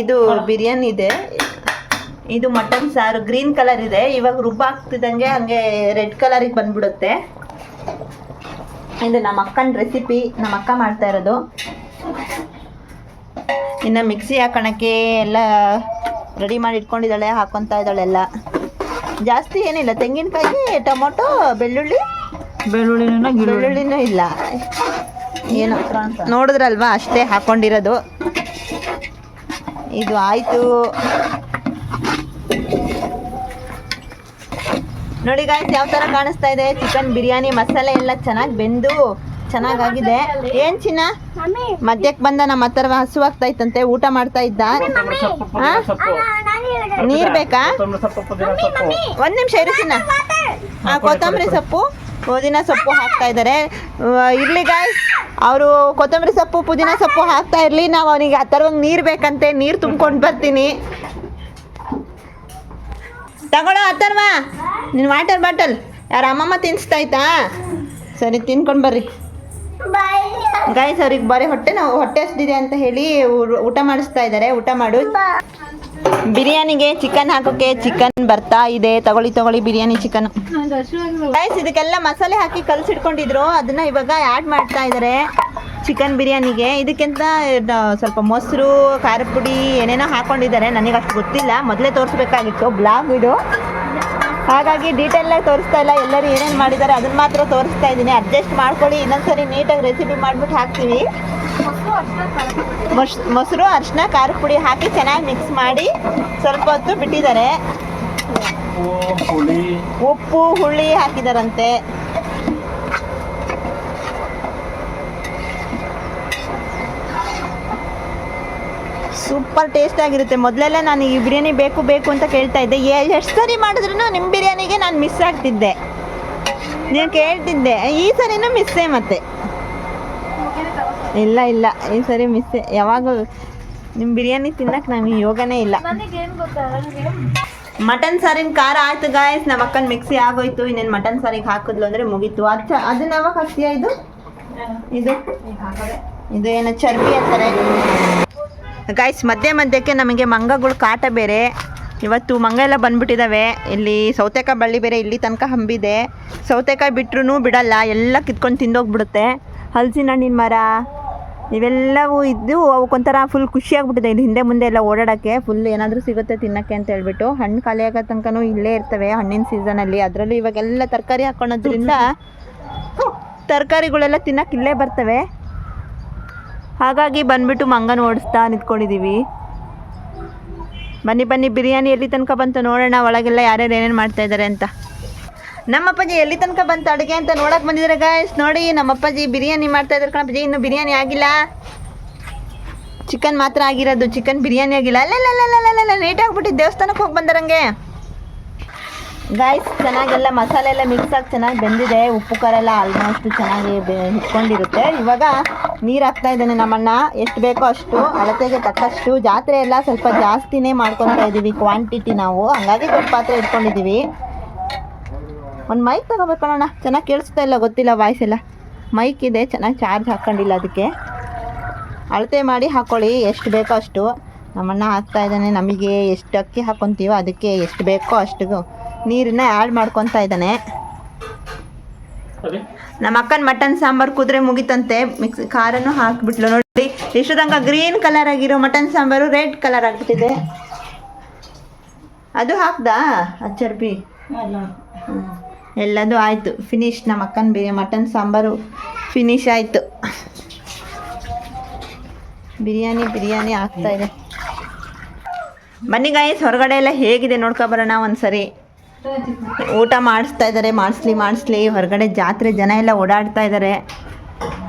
ಇದು ಬಿರಿಯಾನಿ ಇದೆ, ಇದು ಮಟನ್ ಸಾರು ಗ್ರೀನ್ ಕಲರ್ ಇದೆ. ಇವಾಗ ರುಬ್ಬಾಗ್ತಿದ್ದಂಗೆ ಹಂಗೆ ರೆಡ್ ಕಲರಿಗೆ ಬಂದ್ಬಿಡುತ್ತೆ. ಇದು ನಮ್ಮ ಅಕ್ಕನ ರೆಸಿಪಿ, ನಮ್ಮ ಅಕ್ಕ ಮಾಡ್ತಾ ಇರೋದು. ಇನ್ನು ಮಿಕ್ಸಿ ಹಾಕೋಣಕ್ಕೆ ಎಲ್ಲ ರೆಡಿ ಮಾಡಿ ಇಟ್ಕೊಂಡಿದ್ದಾಳೆ, ಹಾಕೊತಾ ಇದ್ದಾಳೆ ಎಲ್ಲ. ಜಾಸ್ತಿ ಏನಿಲ್ಲ, ತೆಂಗಿನಕಾಯಿ, ಟೊಮೊಟೊ, ಬೆಳ್ಳುಳ್ಳಿನೂ ಇಲ್ಲ, ಏನು ನೋಡಿದ್ರಲ್ವಾ ಅಷ್ಟೇ ಹಾಕ್ಕೊಂಡಿರೋದು. ಇದು ಆಯಿತು ನೋಡಿ ಗಾಯ್ಸ್, ಯಾವ ಥರ ಕಾಣಿಸ್ತಾ ಇದೆ. ಚಿಕನ್ ಬಿರಿಯಾನಿ ಮಸಾಲೆ ಎಲ್ಲ ಚೆನ್ನಾಗಿ ಬೆಂದು ಚೆನ್ನಾಗಾಗಿದೆ. ಏನು ಚಿನ್ನ ಮಧ್ಯಕ್ಕೆ ಬಂದ ನಮ್ಮ ಹತ್ರ ಹಸುವಾಗ್ತಾ ಇತ್ತಂತೆ, ಊಟ ಮಾಡ್ತಾ ಇದ್ದ. ನೀರು ಬೇಕಾ? ಒಂದು ನಿಮಿಷ ಇರು ಚಿನ್ನ. ಕೊತ್ತಂಬರಿ ಸೊಪ್ಪು ಪುದೀನ ಸೊಪ್ಪು ಹಾಕ್ತಾ ಇದ್ದಾರೆ. ಇರ್ಲಿ ಗಾಯ್ಸ್, ಅವರು ಕೊತ್ತಂಬರಿ ಸೊಪ್ಪು ಪುದೀನ ಸೊಪ್ಪು ಹಾಕ್ತಾ ಇರಲಿ. ನಾವು ಅವನಿಗೆ ಆ ಥರವಾಗಿ ನೀರು ಬೇಕಂತೆ, ನೀರು ತುಂಬ್ಕೊಂಡು ಬರ್ತೀನಿ. ತಗೊಳ್ಳೋ ಅಥರ್ವ ನಿನ್ನ ವಾಟರ್ ಬಾಟಲ್. ಯಾರು ಅಮ್ಮಮ್ಮ ತಿನ್ನಿಸ್ತಾಯ್ತಾ? ಸರಿ ತಿನ್ಕೊಂಡು ಬರ್ರಿ ಗಾಯ್ಸ್. ಅವ್ರಿಗೆ ಬರೀ ಹೊಟ್ಟೆ ಹಸ್ದಿದೆ ಅಂತ ಹೇಳಿ ಊಟ ಮಾಡಿಸ್ತಾ ಇದ್ದಾರೆ. ಊಟ ಮಾಡು. ಬಿರಿಯಾನಿಗೆ ಚಿಕನ್ ಹಾಕೋಕೆ ಚಿಕನ್ ಬರ್ತಾ ಇದೆ. ತಗೊಳ್ಳಿ ಬಿರಿಯಾನಿ ಚಿಕನ್. ನಂಗೆ ಹಸಿವಾಗಿದೆ. ಗೈಸ್ ಇದಕ್ಕೆಲ್ಲ ಮಸಾಲೆ ಹಾಕಿ ಕಲಸಿಟ್ಕೊಂಡಿದ್ರು, ಅದನ್ನ ಇವಾಗ ಆ್ಯಡ್ ಮಾಡ್ತಾ ಇದ್ದಾರೆ ಚಿಕನ್ ಬಿರಿಯಾನಿಗೆ. ಇದಕ್ಕಿಂತ ಸ್ವಲ್ಪ ಮೊಸರು, ಖಾರದ ಪುಡಿ ಏನೇನೋ ಹಾಕೊಂಡಿದ್ದಾರೆ. ನನಗೆ ಅಷ್ಟು ಗೊತ್ತಿಲ್ಲ, ಮೊದಲೇ ತೋರಿಸ್ಬೇಕಾಗಿತ್ತು ಬ್ಲಾಗ್ ಇದು, ಹಾಗಾಗಿ ಡೀಟೇಲಾಗಿ ತೋರಿಸ್ತಾ ಇಲ್ಲ. ಎಲ್ಲರೂ ಏನೇನು ಮಾಡಿದ್ದಾರೆ ಅದನ್ನ ಮಾತ್ರ ತೋರಿಸ್ತಾ ಇದ್ದೀನಿ. ಅಡ್ಜಸ್ಟ್ ಮಾಡ್ಕೊಳ್ಳಿ, ಇನ್ನೊಂದ್ಸರಿ ನೀಟಾಗಿ ರೆಸಿಪಿ ಮಾಡಿಬಿಟ್ಟು ಹಾಕ್ತೀವಿ. ಮೊಸರು, ಅರಿಶಿನ, ಖಾರದ ಪುಡಿ ಹಾಕಿ ಚೆನ್ನಾಗಿ ಮಿಕ್ಸ್ ಮಾಡಿ ಸ್ವಲ್ಪ ಹೊತ್ತು ಬಿಟ್ಟಿದ್ದಾರೆ. ಉಪ್ಪು ಹುಳಿ ಹಾಕಿದಾರಂತೆ. ಸೂಪರ್ ಟೇಸ್ಟ್ ಆಗಿರುತ್ತೆ. ಮೊದಲೆಲ್ಲ ನಾನು ಈ ಬಿರಿಯಾನಿ ಬೇಕು ಅಂತ ಕೇಳ್ತಾ ಇದ್ದೆ. ಎಷ್ಟು ಸರಿ ಮಾಡಿದ್ರು ನಿಮ್ಮ ಬಿರಿಯಾನಿಗೆ ನಾನು ಮಿಸ್ ಆಗ್ತಿದ್ದೆ, ನೀವು ಕೇಳ್ತಿದ್ದೆ. ಈ ಸರಿನೂ ಮಿಸ್ಸೇ ಮತ್ತೆ. ಇಲ್ಲ ಈ ಸರಿ ಮಿಸ್ಸೇ. ಯಾವಾಗ ನಿಮ್ಮ ಬಿರಿಯಾನಿ ತಿನ್ನಕ್ಕೆ ನಮಗೆ ಯೋಗನೇ ಇಲ್ಲ. ನನಗೇನು ಗೊತ್ತಾ, ನನಗೆ ಮಟನ್ ಸಾರಿನ ಖಾರ ಆಯ್ತು ಗಾಯ್ಸ್. ನಮ್ಮ ಅಕ್ಕನ ಮಿಕ್ಸಿ ಆಗೋಯ್ತು. ಇನ್ನೇನು ಮಟನ್ ಸಾರಿಗೆ ಹಾಕಿದ್ಲು ಅಂದರೆ ಮುಗೀತು. ಅದನ್ನ ಯಾವಾಗ ಹಾಕ್ತೀಯಾ? ಇದು ಏನೋ ಚರ್ಬಿ ಅಂತಾರೆ ಗಾಯ್ಸ್. ಮಧ್ಯಕ್ಕೆ ನಮಗೆ ಮಂಗಗಳು ಕಾಟ ಬೇರೆ. ಇವತ್ತು ಮಂಗ ಎಲ್ಲ ಬಂದ್ಬಿಟ್ಟಿದ್ದಾವೆ. ಇಲ್ಲಿ ಸೌತೆಕಾಯಿ ಬಳ್ಳಿ ಬೇರೆ ಇಲ್ಲಿ ತನಕ ಹಂಬಿದೆ. ಸೌತೆಕಾಯಿ ಬಿಟ್ರೂ ಬಿಡಲ್ಲ, ಎಲ್ಲ ಕಿತ್ಕೊಂಡು ತಿಂದೋಗ್ಬಿಡುತ್ತೆ. ಹಲಸಿನ ಹಣ್ಣಿನ ಮರ ಇವೆಲ್ಲವೂ ಇದ್ದು ಅವಕ್ಕೊಂಥರ ಫುಲ್ ಖುಷಿಯಾಗ್ಬಿಟ್ಟಿದೆ. ಇಲ್ಲಿ ಹಿಂದೆ ಮುಂದೆ ಎಲ್ಲ ಓಡಾಡೋಕ್ಕೆ ಫುಲ್ ಏನಾದರೂ ಸಿಗುತ್ತೆ ತಿನ್ನೋಕ್ಕೆ ಅಂತ ಹೇಳ್ಬಿಟ್ಟು. ಹಣ್ಣು ಖಾಲಿ ಆಗೋ ತನಕನೂ ಇಲ್ಲೇ ಇರ್ತವೆ ಹಣ್ಣಿನ ಸೀಸನಲ್ಲಿ. ಅದರಲ್ಲೂ ಇವಾಗೆಲ್ಲ ತರಕಾರಿ ಹಾಕ್ಕೊಳೋದ್ರಿಂದ ತರಕಾರಿಗಳೆಲ್ಲ ತಿನ್ನೋಕೆ ಇಲ್ಲೇ ಬರ್ತವೆ. ಹಾಗಾಗಿ ಬಂದ್ಬಿಟ್ಟು ಮಂಗನ ಓಡಿಸ್ತಾ ನಿಂತ್ಕೊಂಡಿದ್ದೀವಿ. ಬನ್ನಿ ಬಿರಿಯಾನಿ ಎಲ್ಲಿ ತನಕ ಬಂತು ನೋಡೋಣ. ಒಳಗೆಲ್ಲ ಯಾರ್ಯಾರು ಏನೇನು ಮಾಡ್ತಾ ಇದ್ದಾರೆ ಅಂತ. ನಮ್ಮಪ್ಪಾಜಿ ಎಲ್ಲಿ ತನಕ ಬಂತು ಅಡುಗೆ ಅಂತ ನೋಡಕ್ಕೆ ಬಂದಿದ್ದಾರೆ ಗಾಯ್ಸ್. ನೋಡಿ ನಮ್ಮಪ್ಪಾಜಿ ಬಿರಿಯಾನಿ ಮಾಡ್ತಾ ಇದ್ದಾರೆ ಕಣಪ್ಪಾಜಿ. ಇನ್ನು ಬಿರಿಯಾನಿ ಆಗಿಲ್ಲ, ಚಿಕನ್ ಮಾತ್ರ ಆಗಿರೋದು, ಚಿಕನ್ ಬಿರಿಯಾನಿ ಆಗಿಲ್ಲ. ಅಲ್ಲ ಲೇಟ್ ಆಗಿಬಿಟ್ಟು ದೇವಸ್ಥಾನಕ್ಕೆ ಹೋಗಿ ಬಂದರಂಗೆ ಗಾಯ್ಸ್. ಚೆನ್ನಾಗೆಲ್ಲ ಮಸಾಲೆ ಎಲ್ಲ ಮಿಕ್ಸ್ ಆಗಿ ಚೆನ್ನಾಗಿ ಬೆಂದಿದೆ. ಉಪ್ಪು ಖಾರ ಎಲ್ಲ ಆಲ್ಮೋಸ್ಟ್ ಚೆನ್ನಾಗಿ ಹಿಡ್ಕೊಂಡಿರುತ್ತೆ. ಇವಾಗ ನೀರು ಹಾಕ್ತಾ ಇದ್ದಾನೆ ನಮ್ಮಣ್ಣ. ಎಷ್ಟು ಬೇಕೋ ಅಷ್ಟು ಅಳತೆಗೆ ತಕ್ಕಷ್ಟು. ಜಾತ್ರೆ ಎಲ್ಲ ಸ್ವಲ್ಪ ಜಾಸ್ತಿನೇ ಮಾಡ್ಕೊತಾ ಇದ್ದೀವಿ ಕ್ವಾಂಟಿಟಿ ನಾವು, ಹಾಗಾಗಿ ದೊಡ್ಡ ಪಾತ್ರೆ ಇಟ್ಕೊಂಡಿದ್ದೀವಿ. ಒಂದು ಮೈಕ್ ತಗೋಬೇಕಣ್ಣ, ಚೆನ್ನಾಗಿ ಕೇಳಿಸ್ತಾ ಇಲ್ಲ, ಗೊತ್ತಿಲ್ಲ ವಾಯ್ಸ್ ಎಲ್ಲ. ಮೈಕ್ ಇದೆ, ಚೆನ್ನಾಗಿ ಚಾರ್ಜ್ ಹಾಕ್ಕೊಂಡಿಲ್ಲ, ಅದಕ್ಕೆ ಅಳತೆ ಮಾಡಿ ಹಾಕ್ಕೊಳ್ಳಿ ಎಷ್ಟು ಬೇಕೋ ಅಷ್ಟು. ನಮ್ಮಣ್ಣ ಹಾಕ್ತಾ ಇದ್ದಾನೆ. ನಮಗೆ ಎಷ್ಟು ಅಕ್ಕಿ ಹಾಕ್ಕೊತೀವೋ ಅದಕ್ಕೆ ಎಷ್ಟು ಬೇಕೋ ಅಷ್ಟು ನೀರನ್ನ ಆ್ಯಡ್ ಮಾಡ್ಕೊತಾ ಇದ್ದಾನೆ. ನಮ್ಮ ಅಕ್ಕನ ಮಟನ್ ಸಾಂಬಾರು ಕುದ್ರೆ ಮುಗಿತಂತೆ. ಮಿಕ್ಸ್ ಖಾರನೂ ಹಾಕಿಬಿಟ್ಲು. ನೋಡಿ ಇಷ್ಟು ತನಕ ಗ್ರೀನ್ ಕಲರ್ ಆಗಿರೋ ಮಟನ್ ಸಾಂಬಾರು ರೆಡ್ ಕಲರ್ ಆಗಿಬಿಟ್ಟಿದೆ. ಅದು ಹಾಕ್ದಾ ಚರ್ಬಿ ಎಲ್ಲದು ಆಯಿತು, ಫಿನಿಶ್. ನಮ್ಮ ಅಕ್ಕನ ಮಟನ್ ಸಾಂಬಾರು ಫಿನಿಶ್ ಆಯಿತು. ಬಿರಿಯಾನಿ ಆಗ್ತಾ ಇದೆ. ಬನ್ನಿ ಗಾಯ್ಸ್, ಹೊರಗಡೆ ಎಲ್ಲ ಹೇಗಿದೆ ನೋಡ್ಕೊಬರೋಣ ಒಂದ್ಸರಿ. ಊಟ ಮಾಡಿಸ್ತಾ ಇದ್ದಾರೆ. ಮಾಡಿಸ್ಲಿ ಹೊರಗಡೆ ಜಾತ್ರೆ ಜನ ಎಲ್ಲ ಓಡಾಡ್ತಾ ಇದ್ದಾರೆ.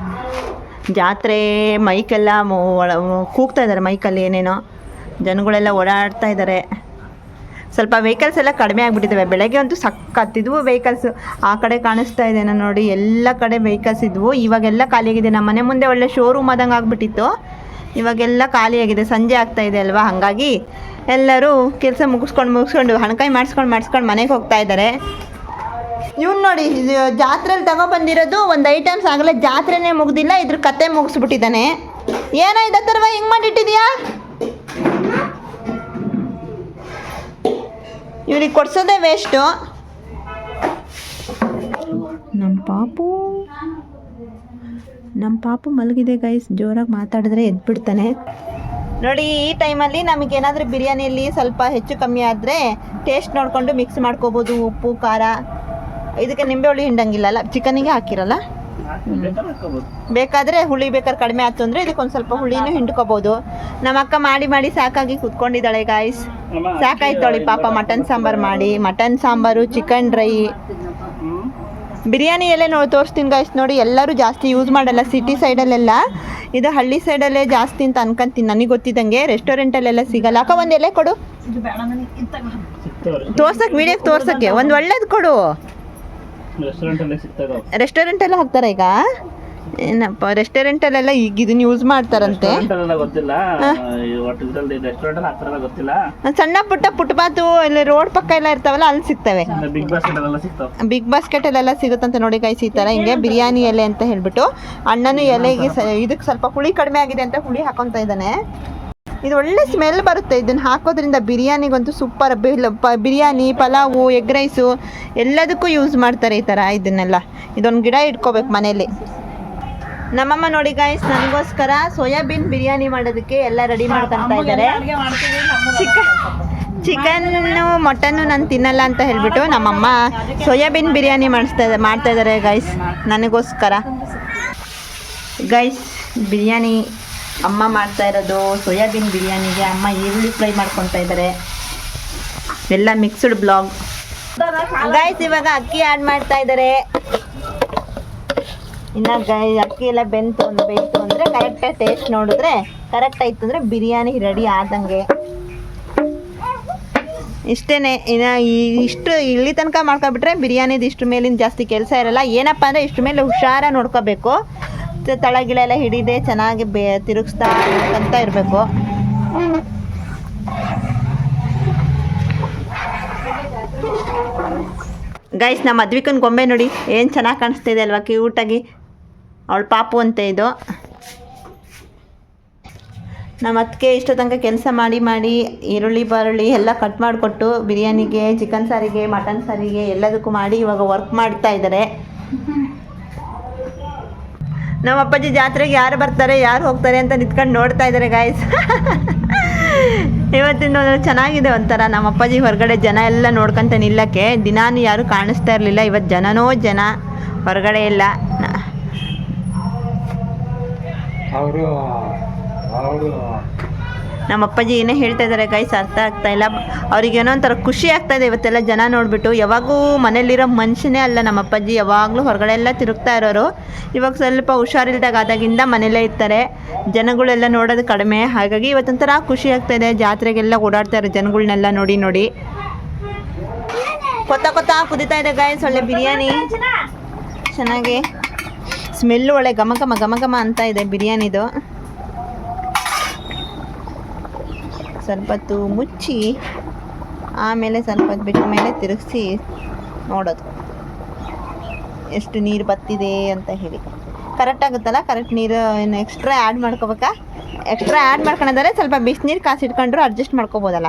ಜಾತ್ರೆ ಮೈಕೆಲ್ಲ ಕೂಗ್ತಾ ಇದ್ದಾರೆ. ಮೈಕಲ್ಲಿ ಏನೇನೋ ಜನಗಳೆಲ್ಲ ಓಡಾಡ್ತಾ ಇದ್ದಾರೆ. ಸ್ವಲ್ಪ ವೆಹಿಕಲ್ಸ್ ಎಲ್ಲ ಕಡಿಮೆ ಆಗಿಬಿಟ್ಟಿದ್ದಾವೆ. ಬೆಳಗ್ಗೆ ಅಂತೂ ಸಕ್ಕತ್ತಿದ್ವು ವೆಹಿಕಲ್ಸ್. ಆ ಕಡೆ ಕಾಣಿಸ್ತಾ ಇದೆ ನೋಡಿ, ಎಲ್ಲ ಕಡೆ ವೆಹಿಕಲ್ಸ್ ಇದ್ವು. ಇವಾಗೆಲ್ಲ ಖಾಲಿಯಾಗಿದೆ. ನಮ್ಮ ಮನೆ ಮುಂದೆ ಒಳ್ಳೆ ಶೋರೂಮ್ ಆದಂಗೆ ಆಗಿಬಿಟ್ಟಿತ್ತು. ಇವಾಗೆಲ್ಲ ಖಾಲಿಯಾಗಿದೆ. ಸಂಜೆ ಆಗ್ತಾ ಇದೆ ಅಲ್ವಾ, ಹಾಗಾಗಿ ಎಲ್ಲರೂ ಕೆಲಸ ಮುಗಿಸ್ಕೊಂಡು ಹಣಕಾಯಿ ಮಾಡಿಸ್ಕೊಂಡು ಮನೆಗೆ ಹೋಗ್ತಾ ಇದ್ದಾರೆ. ಇವ್ನು ನೋಡಿ, ಜಾತ್ರೆಯಲ್ಲಿ ತಗೊಬಂದಿರೋದು ಒಂದು ಐಟಮ್ಸ್ ಆಗಲೇ ಜಾತ್ರೆನೇ ಮುಗ್ದಿಲ್ಲ, ಇದ್ರ ಕತೆ ಮುಗಿಸ್ಬಿಟ್ಟಿದ್ದಾನೆ. ಏನೋ ಇದ ಥರವ ಹಿಂಗೆ ಮಾಡಿಟ್ಟಿದ್ಯಾ? ಇವ್ರಿಗೆ ಕೊಡ್ಸೋದೇ ವೇಸ್ಟು. ನಮ್ಮ ಪಾಪು ಮಲಗಿದೆ ಗೈಸ್. ಜೋರಾಗಿ ಮಾತಾಡಿದ್ರೆ ಎದ್ಬಿಡ್ತಾನೆ ನೋಡಿ. ಈ ಟೈಮಲ್ಲಿ ನಮಗೇನಾದರೂ ಬಿರಿಯಾನಿಯಲ್ಲಿ ಸ್ವಲ್ಪ ಹೆಚ್ಚು ಕಮ್ಮಿ ಆದರೆ ಟೇಸ್ಟ್ ನೋಡಿಕೊಂಡು ಮಿಕ್ಸ್ ಮಾಡ್ಕೋಬೋದು. ಉಪ್ಪು ಖಾರ ಇದಕ್ಕೆ ನಿಂಬೆಹುಳಿ ಹಿಂಡಂಗಿಲ್ಲಲ್ಲ, ಚಿಕನಿಗೆ ಹಾಕಿರಲ್ಲ. ಬೇಕಾದರೆ ಹುಳಿ ಬೇಕಾದ್ರೆ ಕಡಿಮೆ ಆಯ್ತು ಅಂದರೆ ಇದಕ್ಕೊಂದು ಸ್ವಲ್ಪ ಹುಳಿನೂ ಹಿಂಡ್ಕೋಬೋದು. ನಮ್ಮ ಅಕ್ಕ ಮಾಡಿ ಸಾಕಾಗಿ ಕುತ್ಕೊಂಡಿದ್ದಾಳೆ ಗಾಯ್ಸ್. ಸಾಕಾಯ್ತವಳಿ ಪಾಪ ಮಟನ್ ಸಾಂಬಾರು ಮಾಡಿ. Mutton sambar, chicken dry, biryani ಎಲ್ಲೇ ತೋರಿಸ್ತೀನಿ ಗಾಯ್ಸ್. ನೋಡಿ ಎಲ್ಲರೂ ಜಾಸ್ತಿ ಯೂಸ್ ಮಾಡಲ್ಲ ಸಿಟಿ ಸೈಡಲ್ಲೆಲ್ಲ. ಇದು ಹಳ್ಳಿ ಸೈಡಲ್ಲೇ ಜಾಸ್ತಿ ಅಂತ ಅನ್ಕೊಂತೀನಿ ನನಗೆ ಗೊತ್ತಿದ್ದಂಗೆ. ರೆಸ್ಟೋರೆಂಟಲ್ಲೆಲ್ಲ ಸಿಗಲ್ಲ. ಅಕ್ಕ ಒಂದು ಎಲೆ ಕೊಡು ತೋರ್ಸಕ್ಕೆ, ವಿಡಿಯೋಕ್ಕೆ ತೋರ್ಸಕ್ಕೆ ಒಂದು ಒಳ್ಳೇದು ಕೊಡು. ರೆಸ್ಟೋರೆಂಟೆಲ್ಲ ಹಾಕ್ತಾರೆ ಈಗ. ಏನಪ್ಪ ರೆಸ್ಟೋರೆಂಟಲ್ಲೆಲ್ಲ ಈಗ ಇದನ್ನ ಯೂಸ್ ಮಾಡ್ತಾರಂತೆ. ಸಣ್ಣ ಪುಟ್ಟ ಫುಟ್ಪಾತು ಇಲ್ಲಿ ರೋಡ್ ಪಕ್ಕ ಎಲ್ಲ ಇರ್ತಾವಲ್ಲ, ಅಲ್ಲಿ ಸಿಗ್ತವೆ. ಬಿಗ್ ಬಾಸ್ಕೆಟಲ್ಲೆಲ್ಲ ಸಿಗುತ್ತಂತೆ ನೋಡಿ ಗೈಸ್. ಈ ಥರ ಹಿಂಗೆ ಬಿರಿಯಾನಿ ಎಲೆ ಅಂತ ಹೇಳ್ಬಿಟ್ಟು ಅಣ್ಣನು ಎಲೆಗೆ ಇದಕ್ಕೆ ಸ್ವಲ್ಪ ಹುಳಿ ಕಡಿಮೆ ಆಗಿದೆ ಅಂತ ಹುಳಿ ಹಾಕೊತಾ ಇದ್ದಾನೆ. ಇದು ಒಳ್ಳೆ ಸ್ಮೆಲ್ ಬರುತ್ತೆ. ಇದನ್ನು ಹಾಕೋದ್ರಿಂದ ಬಿರಿಯಾನಿಗಂತೂ super. Biryani, pulao, egg rice ಎಲ್ಲದಕ್ಕೂ ಯೂಸ್ ಮಾಡ್ತಾರೆ ಈ ಥರ ಇದನ್ನೆಲ್ಲ. ಇದೊಂದು ಗಿಡ ಇಟ್ಕೋಬೇಕು ಮನೇಲಿ. ನಮ್ಮಮ್ಮ ನೋಡಿ ಗಾಯ್ಸ್, ನನಗೋಸ್ಕರ ಸೋಯಾಬೀನ್ ಬಿರಿಯಾನಿ ಮಾಡೋದಕ್ಕೆ ಎಲ್ಲ ರೆಡಿ ಮಾಡ್ಕೊತಾ ಇದ್ದಾರೆ. ಚಿಕನ್ನು ಮಟನ್ನು ನಾನು ತಿನ್ನಲ್ಲ ಅಂತ ಹೇಳ್ಬಿಟ್ಟು ನಮ್ಮಮ್ಮ ಸೋಯಾಬೀನ್ ಬಿರಿಯಾನಿ ಮಾಡ್ತಾ ಇದ್ದಾರೆ ಗೈಸ್ ನನಗೋಸ್ಕರ. ಗೈಸ್, ಬಿರಿಯಾನಿ ಅಮ್ಮ ಮಾಡ್ತಾ ಇರೋದು ಸೋಯಾಬೀನ್ ಬಿರಿಯಾನಿಗೆ. ಅಮ್ಮ ಈರುಳ್ಳಿ ಫ್ರೈ ಮಾಡ್ಕೊತಾ ಇದ್ದಾರೆ. ಎಲ್ಲ ಮಿಕ್ಸ್ಡ್ ಬ್ಲಾಗ್. ಗೈಸ್, ಇವಾಗ ಅಕ್ಕಿ ಆ್ಯಡ್ ಮಾಡ್ತಾ ಇದ್ದಾರೆ. ಇನ್ನು ಅಕ್ಕಿ ಎಲ್ಲ ಬೇಯ್ತು ಅಂದರೆ ಕರೆಕ್ಟಾಗಿ ಟೇಸ್ಟ್ ನೋಡಿದ್ರೆ ಕರೆಕ್ಟ್ ಆಯ್ತು ಅಂದರೆ ಬಿರಿಯಾನಿ ರೆಡಿ ಆದಂಗೆ. ಇಷ್ಟೇ. ಇನ್ನು ಇಷ್ಟು ಇಲ್ಲಿ ತನಕ ಮಾಡ್ಕೊಬಿಟ್ರೆ ಬಿರಿಯಾನಿದು ಇಷ್ಟ್ರ ಮೇಲಿಂದ ಜಾಸ್ತಿ ಕೆಲಸ ಇರಲ್ಲ. ಏನಪ್ಪ ಅಂದರೆ ಇಷ್ಟ್ರ ಮೇಲೆ ಹುಷಾರಾಗಿ ನೋಡ್ಕೋಬೇಕು. ತಳಗಿಳೆಲ್ಲ ಹಿಡಿದೆ ಚೆನ್ನಾಗಿ ತಿರುಗಿಸ್ತಾ ಅಂತ ಇರಬೇಕು. ಗೈಸ್, ನಮ್ಮ ಮದ್ವಿಕನ ಗೊಂಬೆ ನೋಡಿ ಏನು ಚೆನ್ನಾಗಿ ಕಾಣಿಸ್ತಿದೆ ಅಲ್ವಾ, ಕ್ಯೂಟಾಗಿ. ಅವಳು ಪಾಪು ಅಂತ ಇದು. ನಮ್ಮ ಅದಕ್ಕೆ ಇಷ್ಟು ತನಕ ಕೆಲಸ ಮಾಡಿ ಈರುಳ್ಳಿ ಬರುಳ್ಳಿ ಎಲ್ಲ ಕಟ್ ಮಾಡಿಕೊಟ್ಟು ಬಿರಿಯಾನಿಗೆ, ಚಿಕನ್ ಸಾರಿಗೆ, ಮಟನ್ ಸಾರಿಗೆ ಎಲ್ಲದಕ್ಕೂ ಮಾಡಿ ಇವಾಗ ವರ್ಕ್ ಮಾಡ್ತಾ ಇದ್ದಾರೆ. ನಮ್ಮ ಅಪ್ಪಾಜಿ ಜಾತ್ರೆಗೆ ಯಾರು ಬರ್ತಾರೆ ಯಾರು ಹೋಗ್ತಾರೆ ಅಂತ ನಿಂತ್ಕೊಂಡು ನೋಡ್ತಾ ಇದ್ದಾರೆ ಗಾಯ್ಸ್. ಇವತ್ತಿನ ಚೆನ್ನಾಗಿದೆ ಒಂಥರ. ನಮ್ಮ ಅಪ್ಪಾಜಿ ಹೊರಗಡೆ ಜನ ಎಲ್ಲ ನೋಡ್ಕೊಂತ ನಿಲ್ಲಕ್ಕೆ ದಿನಾನು ಯಾರು ಕಾಣಿಸ್ತಾ ಇರಲಿಲ್ಲ. ಇವತ್ತು ಜನ ಹೊರಗಡೆ ಎಲ್ಲ. ನಮ್ಮ ಅಪ್ಪಾಜಿ ಏನೇ ಹೇಳ್ತಾ ಇದ್ದಾರೆ ಗೈಸ್, ಅರ್ಥ ಆಗ್ತಾ ಇಲ್ಲ. ಅವ್ರಿಗೆ ಏನೋ ಒಂಥರ ಖುಷಿ ಆಗ್ತಾ ಇದೆ ಇವತ್ತೆಲ್ಲ ಜನ ನೋಡಿಬಿಟ್ಟು. ಯಾವಾಗೂ ಮನೇಲಿರೋ ಮನುಷ್ಯನೇ ಅಲ್ಲ ನಮ್ಮ ಅಪ್ಪಾಜಿ, ಯಾವಾಗಲೂ ಹೊರಗಡೆ ಎಲ್ಲ ತಿರುಗ್ತಾ ಇರೋರು. ಇವಾಗ ಸ್ವಲ್ಪ ಹುಷಾರಿಲ್ದಾಗ ಆದಾಗಿಂದ ಮನೇಲೇ ಇರ್ತಾರೆ. ಜನಗಳೆಲ್ಲ ನೋಡೋದು ಕಡಿಮೆ. ಹಾಗಾಗಿ ಇವತ್ತೊಂಥರ ಖುಷಿ ಆಗ್ತಾ ಇದೆ. ಜಾತ್ರೆಗೆಲ್ಲ ಓಡಾಡ್ತಾ ಇರೋ ಜನಗಳನ್ನೆಲ್ಲ ನೋಡಿ ಕೊತ್ತಾ ಕುದಿತಾ ಇದೆ ಗೈಸ್. ಒಳ್ಳೆ ಬಿರಿಯಾನಿ ಚೆನ್ನಾಗಿ ಸ್ಮೆಲ್ಲು ಒಳ್ಳೆ ಘಮ ಅಂತ ಇದೆ ಬಿರಿಯಾನಿದು. ಸ್ವಲ್ಪ ಹೊತ್ತು ಮುಚ್ಚಿ ಆಮೇಲೆ ಸ್ವಲ್ಪ ಹೊತ್ತು ಬಿಟ್ಟ ಮೇಲೆ ತಿರುಗಿಸಿ ನೋಡೋದು ಎಷ್ಟು ನೀರು ಬತ್ತಿದೆ ಅಂತ ಹೇಳಿ. ಕರೆಕ್ಟ್ ಆಗುತ್ತಲ್ಲ, ಕರೆಕ್ಟ್ ನೀರು. ಇನ್ನು ಎಕ್ಸ್ಟ್ರಾ ಆ್ಯಡ್ ಮಾಡ್ಕೋಬೇಕಾ? ಎಕ್ಸ್ಟ್ರಾ ಆ್ಯಡ್ ಮಾಡ್ಕೊಂಡಿದ್ದಾರೆ. ಸ್ವಲ್ಪ ಬಿಸಿನೀರು ಕಾಸಿಟ್ಕೊಂಡ್ರು ಅಡ್ಜಸ್ಟ್ ಮಾಡ್ಕೋಬೋದಲ್ಲ.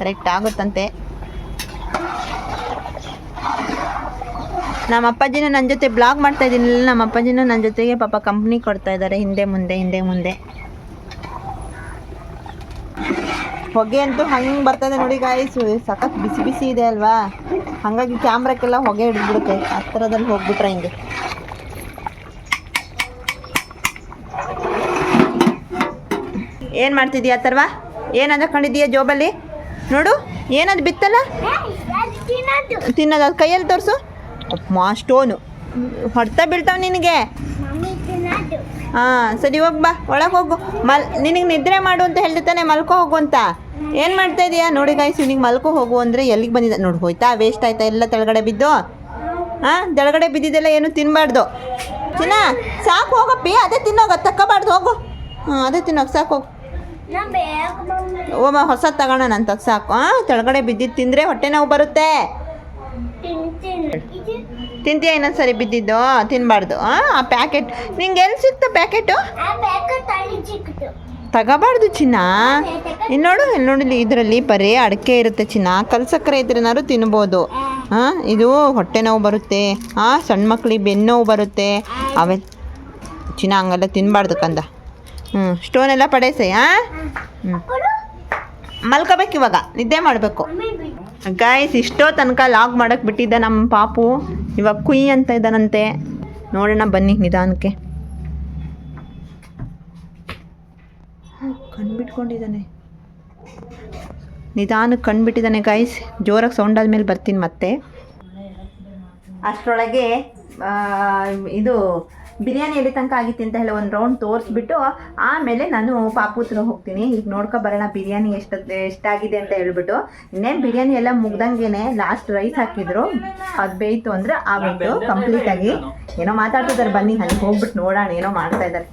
ಕರೆಕ್ಟ್ ಆಗುತ್ತಂತೆ. ನಮ್ಮ ಅಪ್ಪಾಜಿನೂ ನನ್ನ ಜೊತೆ ಬ್ಲಾಗ್ ಮಾಡ್ತಾ ಇದ್ದೀನಿಲ್ಲ, ನಮ್ಮ ಅಪ್ಪಾಜಿನೂ ನನ್ನ ಜೊತೆಗೆ ಪಾಪ ಕಂಪ್ನಿ ಕೊಡ್ತಾ ಇದ್ದಾರೆ ಹಿಂದೆ ಮುಂದೆ. ಹೊಗೆ ಅಂತೂ ಹಂಗೆ ಬರ್ತದೆ ನೋಡಿ ಗಾಯ್ಸ್. ಸಖತ್ ಬಿಸಿ ಇದೆ ಅಲ್ವಾ, ಹಾಗಾಗಿ ಕ್ಯಾಮ್ರಕ್ಕೆಲ್ಲ ಹೊಗೆ ಹಿಡಿದ್ಬಿಡುತ್ತೆ ಹತ್ತಿರದಲ್ಲಿ ಹೋಗ್ಬಿಟ್ರೆ. ಹಿಂಗೆ ಏನು ಮಾಡ್ತಿದ್ದೀಯ ಅಥರ್ವ? ಏನಾದ್ರು ಕಂಡಿದ್ದೀಯ ಜೋಬಲ್ಲಿ? ನೋಡು, ಏನದು ಬಿತ್ತಲ್ಲ ತಿನ್ನೋದು. ಅದು ಕೈಯಲ್ಲಿ ತೋರಿಸು. ಸ್ಟೋನು ಹೊಡ್ತಾ ಬೀಳ್ತಾವ ನಿನಗೆ. ಹಾಂ, ಸರಿ ಹೋಗಿ ಬಾ, ಒಳಗೆ ಹೋಗು. ನಿನಗೆ ನಿದ್ರೆ ಮಾಡು ಅಂತ ಹೇಳ್ತಾನೆ, ಮಲ್ಕೋ ಹೋಗು ಅಂತ. ಏನು ಮಾಡ್ತಾ ಇದೀಯಾ ನೋಡಿ ಗಾಯ್ಸ್. ನಿನಗೆ ಮಲ್ಕೋ ಹೋಗು ಅಂದರೆ ಎಲ್ಲಿಗೆ ಬಂದಿದ್ದ ನೋಡಿ. ಹೋಯ್ತಾ? ವೇಸ್ಟ್ ಆಯ್ತಾ ಎಲ್ಲ ತೆಳಗಡೆ ಬಿದ್ದು? ಹಾಂ, ತೆಳಗಡೆ ಬಿದ್ದಿದ್ದೆಲ್ಲ ಏನು ತಿನ್ನಬಾರ್ದು. ಚಿನ್ನ ಸಾಕು ಹೋಗಪ್ಪಿ, ಅದೇ ತಿನ್ನೋಗ, ತಕ್ಕೋಬಾರ್ದು ಹೋಗು. ಹಾಂ, ಅದೇ ತಿನ್ನೋಗ ಸಾಕು ಹೋಗು. ಹೊಸ ತಗೋಣ ನಂತ ಸಾಕು. ಹಾಂ, ತೆಳಗಡೆ ಬಿದ್ದಿದ್ದು ತಿಂದರೆ ಹೊಟ್ಟೆ ನೋವು ಬರುತ್ತೆ. ತಿಂತೀಯ ಇನ್ನೊಂದು ಸರಿ ಬಿದ್ದಿದ್ದು? ತಿನ್ನಬಾರ್ದು. ಆ ಪ್ಯಾಕೆಟ್ ನಿಂಗೆ ಎಲ್ಲಿ ಸಿಕ್ತು ಪ್ಯಾಕೆಟು? ತಗೋಬಾರ್ದು ಚಿನ್ನ. ಇನ್ನು ನೋಡಿ ಇದರಲ್ಲಿ ಬರೀ ಅಡಿಕೆ ಇರುತ್ತೆ ಚಿನ್ನ. ಕಲ್ಸಕ್ಕರೆ ಇದ್ರೇನಾದ್ರು ತಿನ್ಬೋದು. ಹಾಂ, ಇದು ಹೊಟ್ಟೆ ನೋವು ಬರುತ್ತೆ. ಹಾಂ, ಸಣ್ಣ ಮಕ್ಳಿಗೆ ಬೆನ್ನು ನೋವು ಬರುತ್ತೆ. ಅವೇ ಚಿನ್ನ ಹಂಗೆಲ್ಲ ತಿನ್ನಬಾರ್ದು ಕಂದ. ಸ್ಟೋನೆಲ್ಲ ಪಡೇಸೆ. ಹಾಂ, ಮಲ್ಕೋಬೇಕು ಇವಾಗ, ನಿದ್ದೆ ಮಾಡಬೇಕು ಗಾಯ್ಸ್. ಇಷ್ಟೋ ತನಕ ಲಾಗ್ ಮಾಡೋಕ್ಕೆ ಬಿಟ್ಟಿದ್ದ ನಮ್ಮ ಪಾಪು. ಇವಾಗ ಕುಯ್ ಅಂತ ಇದ್ದಾನಂತೆ. ನೋಡೋಣ ಬನ್ನಿ ನಿಧಾನಕ್ಕೆ. ಕಣ್ಬಿಟ್ಕೊಂಡಿದ್ದಾನೆ, ನಿಧಾನಕ್ಕೆ ಕಣ್ಬಿಟ್ಟಿದ್ದಾನೆ ಗಾಯ್ಸ್. ಜೋರಾಗಿ ಸೌಂಡ್ ಆದಮೇಲೆ ಬರ್ತೀನಿ ಮತ್ತೆ. ಅಷ್ಟರೊಳಗೆ ಇದು ಬಿರಿಯಾನಿ ಎಲ್ಲಿ ತನಕ ಆಗಿತ್ತು ಅಂತ ಹೇಳಿ ಒಂದು ರೌಂಡ್ ತೋರಿಸ್ಬಿಟ್ಟು ಆಮೇಲೆ ನಾನು ಪಾಪು ಹತ್ರ ಹೋಗ್ತೀನಿ. ಈಗ ನೋಡ್ಕೊಬರೋಣ ಬಿರಿಯಾನಿ ಎಷ್ಟಾಗಿದೆ ಅಂತ ಹೇಳ್ಬಿಟ್ಟು. ಇನ್ನೇನು ಬಿರಿಯಾನಿ ಎಲ್ಲ ಮುಗ್ದಂಗೆ ಲಾಸ್ಟ್ ರೈಸ್ ಹಾಕಿದ್ರು, ಅದು ಬೇಯ್ತು ಅಂದರೆ ಆಗೋಯ್ತು ಕಂಪ್ಲೀಟಾಗಿ. ಏನೋ ಮಾತಾಡ್ತಿದ್ದಾರೆ, ಬನ್ನಿ ಅಲ್ಲಿಗೆ ಹೋಗ್ಬಿಟ್ಟು ನೋಡೋಣ ಏನೋ ಮಾಡ್ತಾ ಇದ್ದಾರೆ.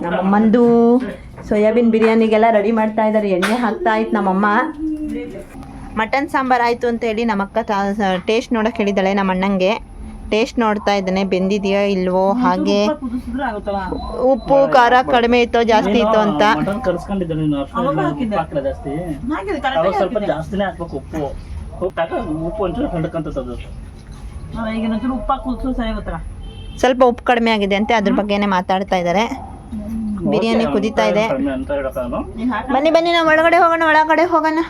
ನಮ್ಮಮ್ಮಂದು ಸೋಯಾಬೀನ್ ಬಿರಿಯಾನಿಗೆಲ್ಲ ರೆಡಿ ಮಾಡ್ತಾ ಇದ್ದಾರೆ. ಎಣ್ಣೆ ಹಾಕ್ತಾ ಇತ್ತು ನಮ್ಮಮ್ಮ. ಮಟನ್ ಸಾಂಬಾರು ಆಯಿತು ಅಂತ ಹೇಳಿ ನಮ್ಮಕ್ಕ ಟೇಸ್ಟ್ ನೋಡೋಕೆ ಹೇಳಿದ್ದಾಳೆ ನಮ್ಮ ಅಣ್ಣಂಗೆ. ಟೇಸ್ಟ್ ನೋಡ್ತಾ ಇದ್ದಾನೆ ಬೆಂದಿದೆಯೋ ಇಲ್ವೋ, ಹಾಗೆ ಕುದಿಸಿದ್ರೆ ಆಗುತ್ತಲ್ಲ. ಉಪ್ಪು ಖಾರ ಕಡಿಮೆ ಇತ್ತೋ ಜಾಸ್ತಿ ಇತ್ತೋ ಅಂತ. ಮಟನ್ ಕರ್ಸ್ಕೊಂಡಿದ್ದೆ ನೀನು ಉಪ್ಪು ಹಾಕಿಲ್ಲ ಜಾಸ್ತಿ. ಹಾಕಿದೆ ಅವಾಗ ಸ್ವಲ್ಪ ಜಾಸ್ತಿನೇ ಹಾಕ್ಬೇಕು ಉಪ್ಪು. ಉಪ್ಪು ಒಂಚೂರು ಕಂಡಕ್ಕಂತದ್ದು. ಈಗ ಒಂಚೂರು ಉಪ್ಪು ಹಾಕಿ ಕುದಿಸು ಸರಿ ಆಗುತ್ತಲ್ಲ. ಸ್ವಲ್ಪ ಉಪ್ಪು ಕಡಿಮೆ ಆಗಿದೆ ಅಂತೆ, ಅದ್ರ ಬಗ್ಗೆನೇ ಮಾತಾಡ್ತಾ ಇದ್ದಾರೆ. ಬಿರಿಯಾನಿ ಕುದೀತಾ ಇದೆ. ಅಂತ ಹೇಳಕ್ಕಾಗಲ್ಲ. ಬನ್ನಿ ಬನ್ನಿ ನಾವು ಒಳಗಡೆ ಹೋಗೋಣ.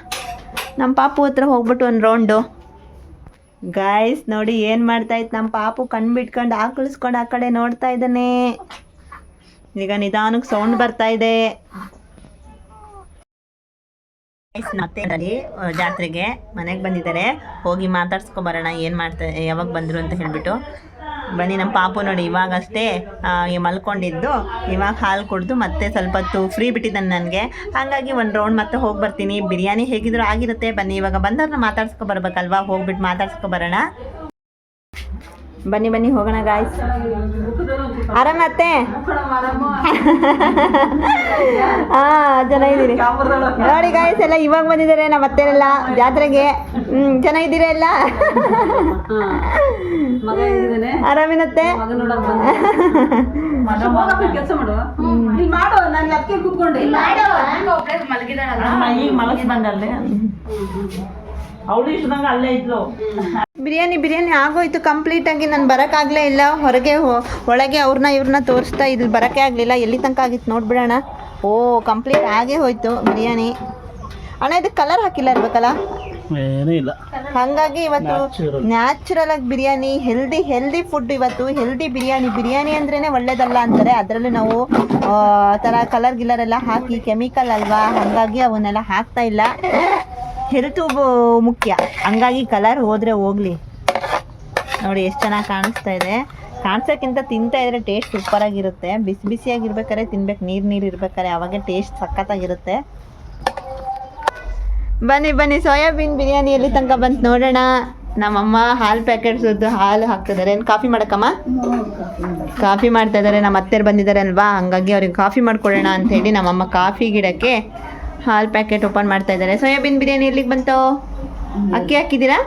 ನಮ್ಮ ಪಾಪು ಹತ್ರ ಹೋಗ್ಬಿಟ್ಟು ಒಂದು ರೌಂಡು. ಗಾಯ್ಸ್ ನೋಡಿ ಏನು ಮಾಡ್ತಾ ಇತ್ತು ನಮ್ಮ ಪಾಪು, ಕಣ್ಣು ಬಿಟ್ಕೊಂಡು ಆಕಳಿಸ್ಕೊಂಡು ಆ ಕಡೆ ನೋಡ್ತಾ ಇದ್ದಾನೆ. ಈಗ ನಿಧಾನಕ್ಕೆ ಸೌಂಡ್ ಬರ್ತಾ ಇದೆ. ಮತ್ತೆ ಜಾತ್ರೆಗೆ ಮನೆಗೆ ಬಂದಿದ್ದಾರೆ, ಹೋಗಿ ಮಾತಾಡ್ಸ್ಕೊಬರೋಣ ಏನು ಮಾಡ್ತಾ ಯಾವಾಗ ಬಂದರು ಅಂತ ಹೇಳಿಬಿಟ್ಟು. ಬನ್ನಿ ನಮ್ಮ ಪಾಪು ನೋಡಿ ಇವಾಗಷ್ಟೇ ಮಲ್ಕೊಂಡಿದ್ದು, ಇವಾಗ ಹಾಲು ಕುಡಿದು ಮತ್ತೆ ಸ್ವಲ್ಪ ಹೊತ್ತು ಫ್ರೀ ಬಿಟ್ಟಿದ್ದಾನೆ ನನಗೆ. ಹಾಗಾಗಿ ಒಂದು ರೌಂಡ್ ಮತ್ತೆ ಹೋಗಿ ಬರ್ತೀನಿ. ಬಿರಿಯಾನಿ ಹೇಗಿದ್ರು ಆಗಿರುತ್ತೆ. ಬನ್ನಿ ಇವಾಗ ಬಂದವ್ರನ್ನ ಮಾತಾಡ್ಸ್ಕೊಬರ್ಬೇಕಲ್ವಾ, ಹೋಗ್ಬಿಟ್ಟು ಮಾತಾಡ್ಸ್ಕೊಬರೋಣ. ಬನ್ನಿ ಬನ್ನಿ ಹೋಗೋಣ ಗಾಯ್ಸ್. ಆರಾಮತ್ತೆ? ಚೆನ್ನಾಗಿದ್ದೀರಿ ನೋಡಿ ಗಾಯ್ಸ್, ಎಲ್ಲ ಇವಾಗ ಬಂದಿದ್ದಾರೆ ನಮ್ಮ ಅತ್ತೆರೆಲ್ಲ ಜಾತ್ರೆಗೆ. ಚೆನ್ನಾಗಿದ್ದೀರಾ ಎಲ್ಲ? ಆರಾಮಿನತ್ತೆ? ಕೆಲಸ ಮಾಡು ನಾನು ಅದಕ್ಕೆ ಕೂತ್ಕೊಂಡೆ ಈಗ ಮಲಗಿ ಬಂದಲ್ರಿ ಅವಳು ಇಷ್ಟದಂಗ ಅಲ್ಲೇ ಇದ್ಲು. ಬಿರಿಯಾನಿ ಆಗೋಯ್ತು ಕಂಪ್ಲೀಟಾಗಿ. ನಾನು ಬರೋಕ್ಕಾಗಲೇ ಇಲ್ಲ, ಹೊರಗೆ ಒಳಗೆ ಇವ್ರನ್ನ ತೋರಿಸ್ತಾ ಇಲ್ಲಿ ಬರೋಕ್ಕೆ ಆಗಲಿಲ್ಲ. ಎಲ್ಲಿ ತನಕ ಆಗಿತ್ತು ನೋಡ್ಬಿಡೋಣ. ಓ ಕಂಪ್ಲೀಟ್ ಆಗೇ ಹೋಯ್ತು ಬಿರಿಯಾನಿ. ಅಣ್ಣ ಇದಕ್ಕೆ ಕಲರ್ ಹಾಕಿಲ್ಲ ಇರ್ಬೇಕಲ್ಲ, ಏನೂ ಇಲ್ಲ. ಹಾಗಾಗಿ ಇವತ್ತು ನ್ಯಾಚುರಲ್ ಆಗಿ ಬಿರಿಯಾನಿ, ಹೆಲ್ದಿ ಫುಡ್. ಇವತ್ತು ಹೆಲ್ದಿ ಬಿರಿಯಾನಿ ಅಂದ್ರೇ ಒಳ್ಳೇದಲ್ಲ ಅಂತಾರೆ. ಅದರಲ್ಲೂ ನಾವು ಥರ ಕಲರ್ ಗಿಲ್ಲರೆಲ್ಲ ಹಾಕಿ ಕೆಮಿಕಲ್ ಅಲ್ವಾ, ಹಾಗಾಗಿ ಅವನ್ನೆಲ್ಲ ಹಾಕ್ತಾ ಇಲ್ಲ. ಹೆಲ್ತು ಮುಖ್ಯ, ಹಂಗಾಗಿ ಕಲರ್ ಹೋದರೆ ಹೋಗಲಿ. ನೋಡಿ ಎಷ್ಟು ಚೆನ್ನಾಗಿ ಕಾಣಿಸ್ತಾ ಇದೆ. ಕಾಣಿಸೋಕ್ಕಿಂತ ತಿಂತಾ ಇದ್ರೆ ಟೇಸ್ಟ್ ಸೂಪರಾಗಿರುತ್ತೆ. ಬಿಸಿಯಾಗಿರ್ಬೇಕಾದ್ರೆ ತಿನ್ಬೇಕು, ನೀರು ಇರ್ಬೇಕಾದ್ರೆ, ಆವಾಗ ಟೇಸ್ಟ್ ಸಖತ್ತಾಗಿರುತ್ತೆ. ಬನ್ನಿ ಸೋಯಾಬೀನ್ ಬಿರಿಯಾನಿ ಎಲ್ಲಿ ತನಕ ಬಂತು ನೋಡೋಣ. ನಮ್ಮಮ್ಮ ಹಾಲು ಪ್ಯಾಕೆಟ್ ಹಾಲು ಹಾಕ್ತಿದ್ದಾರೆ. ಕಾಫಿ ಮಾಡಕ್ಕಮ್ಮ? ಕಾಫಿ ಮಾಡ್ತಾ ಇದ್ದಾರೆ. ನಮ್ಮ ಅತ್ತೆರು ಬಂದಿದ್ದಾರೆ ಅಲ್ವಾ, ಹಂಗಾಗಿ ಅವ್ರಿಗೆ ಕಾಫಿ ಮಾಡ್ಕೊಳ್ಳೋಣ ಅಂಥೇಳಿ ನಮ್ಮಮ್ಮ ಕಾಫಿ ಗಿಡಕ್ಕೆ ಹಾಲು ಪ್ಯಾಕೆಟ್ ಓಪನ್ ಮಾಡ್ತಾ ಇದ್ದಾರೆ. ಸೋಯಾಬೀನ್ ಬಿರಿಯಾನಿ ಎಲ್ಲಿಗೆ ಬಂತು? ಅಕ್ಕಿ ಹಾಕಿದ್ದೀರಾ?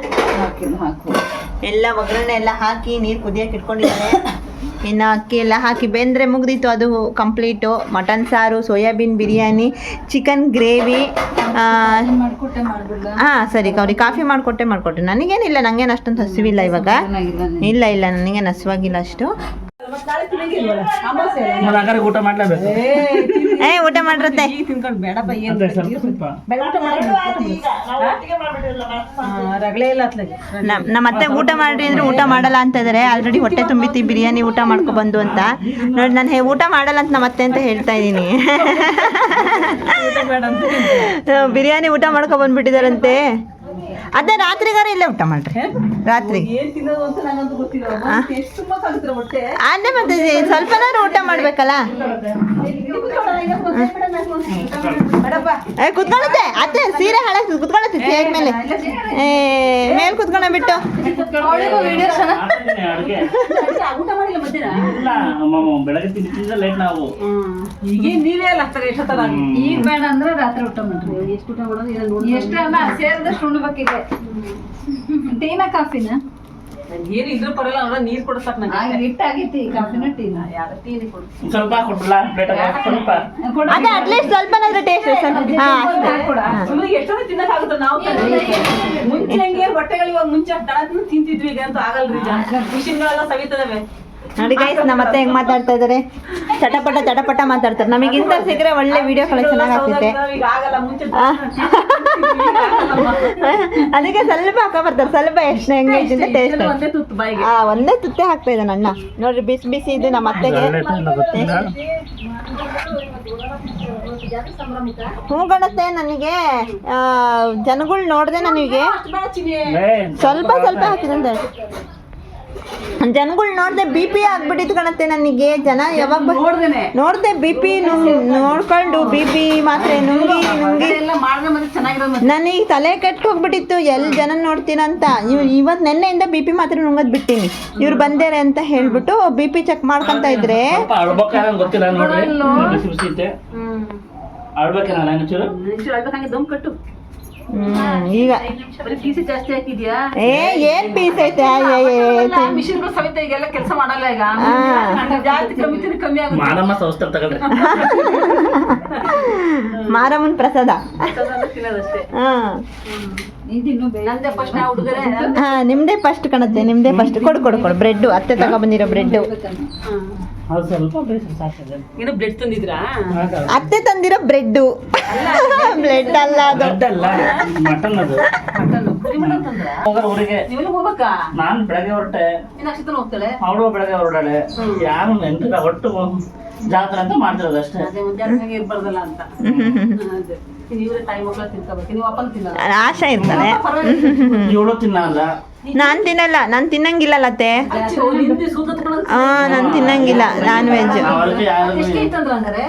ಎಲ್ಲ ಒಗ್ಗರಣೆ ಎಲ್ಲ ಹಾಕಿ ನೀರು ಕುದಿಯೋಕೆ ಇಟ್ಕೊಂಡಿದ್ದಾರೆ. ಇನ್ನು ಅಕ್ಕಿ ಎಲ್ಲ ಹಾಕಿ ಬೆಂದರೆ ಮುಗ್ದಿತ್ತು, ಅದು ಕಂಪ್ಲೀಟು. ಮಟನ್ ಸಾರು, ಸೋಯಾಬೀನ್ ಬಿರಿಯಾನಿ, ಚಿಕನ್ ಗ್ರೇವಿ. ಹಾಂ ಸರಿ, ಅವ್ರಿಗೆ ಕಾಫಿ ಮಾಡಿಕೊಟ್ಟೆ. ನನಗೇನಿಲ್ಲ, ನನಗೇನು ಅಷ್ಟೊಂದು ಹಸಿವಿಲ್ಲ ಇವಾಗ. ಇಲ್ಲ ನನಗೇನು ಹಸಿವಾಗಿಲ್ಲ ಅಷ್ಟು. ಊಟ ಮಾಡ್ಲೇಬೇಕು. ಊಟ ಮಾಡಿರುತ್ತೆ. ತಿನ್ಕೊಂಡು ಬೇಡಪ್ಪ ಏನು ನಮ್ಮ ಅತ್ತೆ ಊಟ ಮಾಡ್ರಿ ಅಂದ್ರೆ ಊಟ ಮಾಡಲ್ಲ ಅಂತ ಇದ್ದಾರೆ. ಆಲ್ರೆಡಿ ಹೊಟ್ಟೆ ತುಂಬಿತಿ ಬಿರಿಯಾನಿ ಊಟ ಮಾಡ್ಕೊ ಬಂದು ಅಂತ ನೋಡಿ. ನಾನು ಊಟ ಮಾಡಲ್ಲ ಅಂತ ನಮ್ಮ ಅತ್ತೆ ಅಂತ ಹೇಳ್ತಾ ಇದ್ದೀನಿ. ಬಿರಿಯಾನಿ ಊಟ ಮಾಡ್ಕೊ ಬಂದ್ಬಿಟ್ಟಿದಾರಂತೆ. ಅದೇ ರಾತ್ರಿಗಾರ ಇಲ್ಲೇ ಊಟ ಮಾಡ್ರಿ. ರಾತ್ರಿ ಅದೇ ಮತ್ತೆ ಸ್ವಲ್ಪನಾರು ಊಟ ಮಾಡ್ಬೇಕಲ್ಲ. ಕುತ್ಕೊಳ್ಳುತ್ತೆ ಅತ್ತೆ, ಸೀರೆ ಹಾಳಾಗ್ತದೆ. ಕುತ್ಕೊಳ್ಳುತ್ತೆ ಚೇರ್ ಮೇಲೆ, ಮೇಲೆ ಕುತ್ಕೊಂಡ ಬಿಟ್ಟು. ಬೆಳಗ್ಗೆ ತಿಂತಿದ್ರೆ ಲೇಟ್ ನಾವು. ಈಗ ನೀವೇ ಅಲ್ಲ ಈಗ ಬೇಡ ಅಂದ್ರೆ ರಾತ್ರಿ ಊಟ ಮಾಡ್ರಿ. ಎಷ್ಟು ಊಟ ಮಾಡೋದು? ಎಷ್ಟು ಅಲ್ಲ ಸೇರಿದಷ್ಟು ಉಣ್ಬೇಕಿದೆ. ಟೀನಾ ಕಾಫಿನ? ಏನು ಇದ್ರೂ ಪರಲ್ಲ, ಅವ್ರ ನೀರು ಕೊಡ್ಸಕ್ ಹಿಟ್ಟಾಗೈತಿ. ಕಾಫಿನ ಟೀನ? ಯಾವ್ದು ಟೀನಿ ಕೊಡು. ಸ್ವಲ್ಪ ಕೊಡ್ಲಾ ಪ್ಲೇಟ್? ಸ್ವಲ್ಪ ಅದೇ ಅಟ್ಲೀಸ್ಟ್ ಸ್ವಲ್ಪನಾದ್ರೂ ಟೇಸ್ಟ್. ಎಷ್ಟೊಂದು ತಿನ್ನಕ್ ಆಗುತ್ತೆ. ನಾವು ಮುಂಚೆ ಹಂಗೆ ಹೊಟ್ಟೆಗಳು ಇವಾಗ ಮುಂಚೆ ದಳ ತಿಂತಿದ್ವಿ, ಈಗ ಅಂತೂ ಆಗಲ್ರಿ. ಮಿಷಿನ್ಗಳೆಲ್ಲ ಸವಿತದವೆ ನೋಡಿ ಗೈಸ್, ನಮ್ಮ ಅತ್ತೆ ಹೆಂಗ್ ಮಾತಾಡ್ತಾ ಇದಾರೆ. ಚಟಪಟ ಮಾತಾಡ್ತಾರೆ. ನಮಗೆ ಇಂಥ ಸಿಕ್ಕರೆ ಒಳ್ಳೆ ವಿಡಿಯೋ ಕಲೆ ಚೆನ್ನಾಗಿ ಆಗ್ತಿದೆ. ಅದಕ್ಕೆ ಸ್ವಲ್ಪ ಹಾಕ ಬರ್ತಾರೆ. ಸ್ವಲ್ಪ ಎಷ್ಟು ಹೆಂಗೆ ಟೇಸ್ಟ್. ಒಂದೇ ತುತ್ತೆ ಹಾಕ್ತಾ ಇದ್ದಾನೆ ಅಣ್ಣ. ನೋಡ್ರಿ ಬಿಸಿ ಇದು ನಮ್ಮ ಅತ್ತೆಗೆ. ಹ್ಞೂ ಗಣತೆ, ನನಗೆ ಜನಗಳು ನೋಡಿದೆ, ನನಗೆ ಸ್ವಲ್ಪ ಹಾಕಿದಂತೆ. ಜನಗಳು ನೋಡ್ದೆ BP ಆಗ್ಬಿಟ್ಟಿತ್ತು ಕಣತ್ತೆ ನನಗೆ. ಜನ ಯಾವಾಗ ನೋಡ್ದೆ BP ನೋಡ್ಕೊಂಡು BP ಮಾತ್ರೆ ನುಂಗಿ ನನಗೆ ತಲೆ ಕೆಟ್ಟು ಹೋಗ್ಬಿಟ್ಟಿತ್ತು. ಎಲ್ಲಿ ಜನ ನೋಡ್ತೀನಂತ. ಇವತ್ತು ನೆನ್ನೆಯಿಂದ BP ಮಾತ್ರೆ ನುಂಗದ್ ಬಿಟ್ಟಿನಿ. ಇವ್ರು ಬಂದೇರೆ ಅಂತ ಹೇಳ್ಬಿಟ್ಟು BP ಚೆಕ್ ಮಾಡ್ಕೊಂತ ಇದ್ರೆ ಗೊತ್ತಿಲ್ಲ ನೋಡ್ರಿ. ಈಗ ಬರೀ ಪೀಸಿ ಜಾಸ್ತಿ ಹಾಕಿದ್ಯಾ ಏನ್ ಪೀಸ್ ಐತೆ ಮಿಷಿನ್ಗಳು ಸವಿತ ಈಗೆಲ್ಲ ಕೆಲಸ ಮಾಡಲ್ಲ ಈಗ ಜಾಸ್ತಿ ಕಮ್ಮಿ ಆಗುತ್ತೆ ಮಾರಮ್ಮ ಸಂಸ್ಥೆ ತಗೊಳ್ರಿ ಮಾರಮ್ಮನ್ ಪ್ರಸಾದ ತಿನ್ನೋದಷ್ಟೇ ನಂದೇ ಫಸ್ಟ್ ನಾ ಹುಡುಗರೇ ಹಾ ನಿಮ್ದೇ ಫಸ್ಟ್ ಕಣತ್ತೆ ನಿಮ್ದೇ ಫಸ್ಟ್ ಕೊಡು ಬ್ರೆಡ್ ಅತ್ತೆ ತಗೊಬಂದಿರೋ ಬ್ರೆಡ್ ಅದು ಸ್ವಲ್ಪ ಬೇಯಿಸಿ ಸಾಕಿದೆ ಏನೋ ಬ್ರೆಡ್ ತಂದಿದ್ರಾ ಅತ್ತೆ ತಂದಿರೋ ಬ್ರೆಡ್ ಬ್ರೆಡ್ ಅಲ್ಲ ಅದು ದೊಡ್ಡಲ್ಲ ಮಟನ್ ಅದು ಮಟನ್ ತಂದ್ರ ಹೋಗೋರು ಊರಿಗೆ ನೀವೆಲ್ಲ ಹೋಗ್ಬೇಕಾ ನಾನ್ ಬೆಳಗ್ಗೆ ಹೊರಟೆ ನೀನ್ ಅಕ್ಷತನ ಹೋಗ್ತಾಳೆ ಅವಳು ಬೆಳಗ್ಗೆ ಹೊರಡಾಳೆ ಯಾರು ನೆಂಟಿಲ್ಲ ಒಟ್ಟು ಜಾತ್ರೆ ಅಂತ ಮಾಡ್ತಿರೋದು ಅಷ್ಟೇ ಅದೇ ಮುಂಜಾನೆ ಇರ್ಬಾರ್ದಲ್ಲ ಅಂತ ಅದೇ ನೀವೇ ತಾಯಿ ಮಕ್ಕಳ ತಿನ್ಕೋಬೇಕು ನೀವು ಅಪ್ಪನ ತಿನ್ನಲ್ಲ ಆಶಾ ಇರ್ತಾನೆ ಇವಳು ತಿನ್ನಲ್ಲ ನಾನ್ ತಿನ್ನಲ್ಲ ನಾನ್ ತಿನ್ನಂಗಿಲ್ಲ ಅತ್ತೆ ಹಿಂದಿ ಸೂತತ್ಕೊಂಡು ಹಾ ನಾನ್ ತಿನ್ನಂಗಿಲ್ಲ ನಾನ್ ವೆಜ್ ಅವಳಿಗೆ ಯಾರು ಎಷ್ಟು ಐತಂದ್ರ ಹಂಗಾರೆ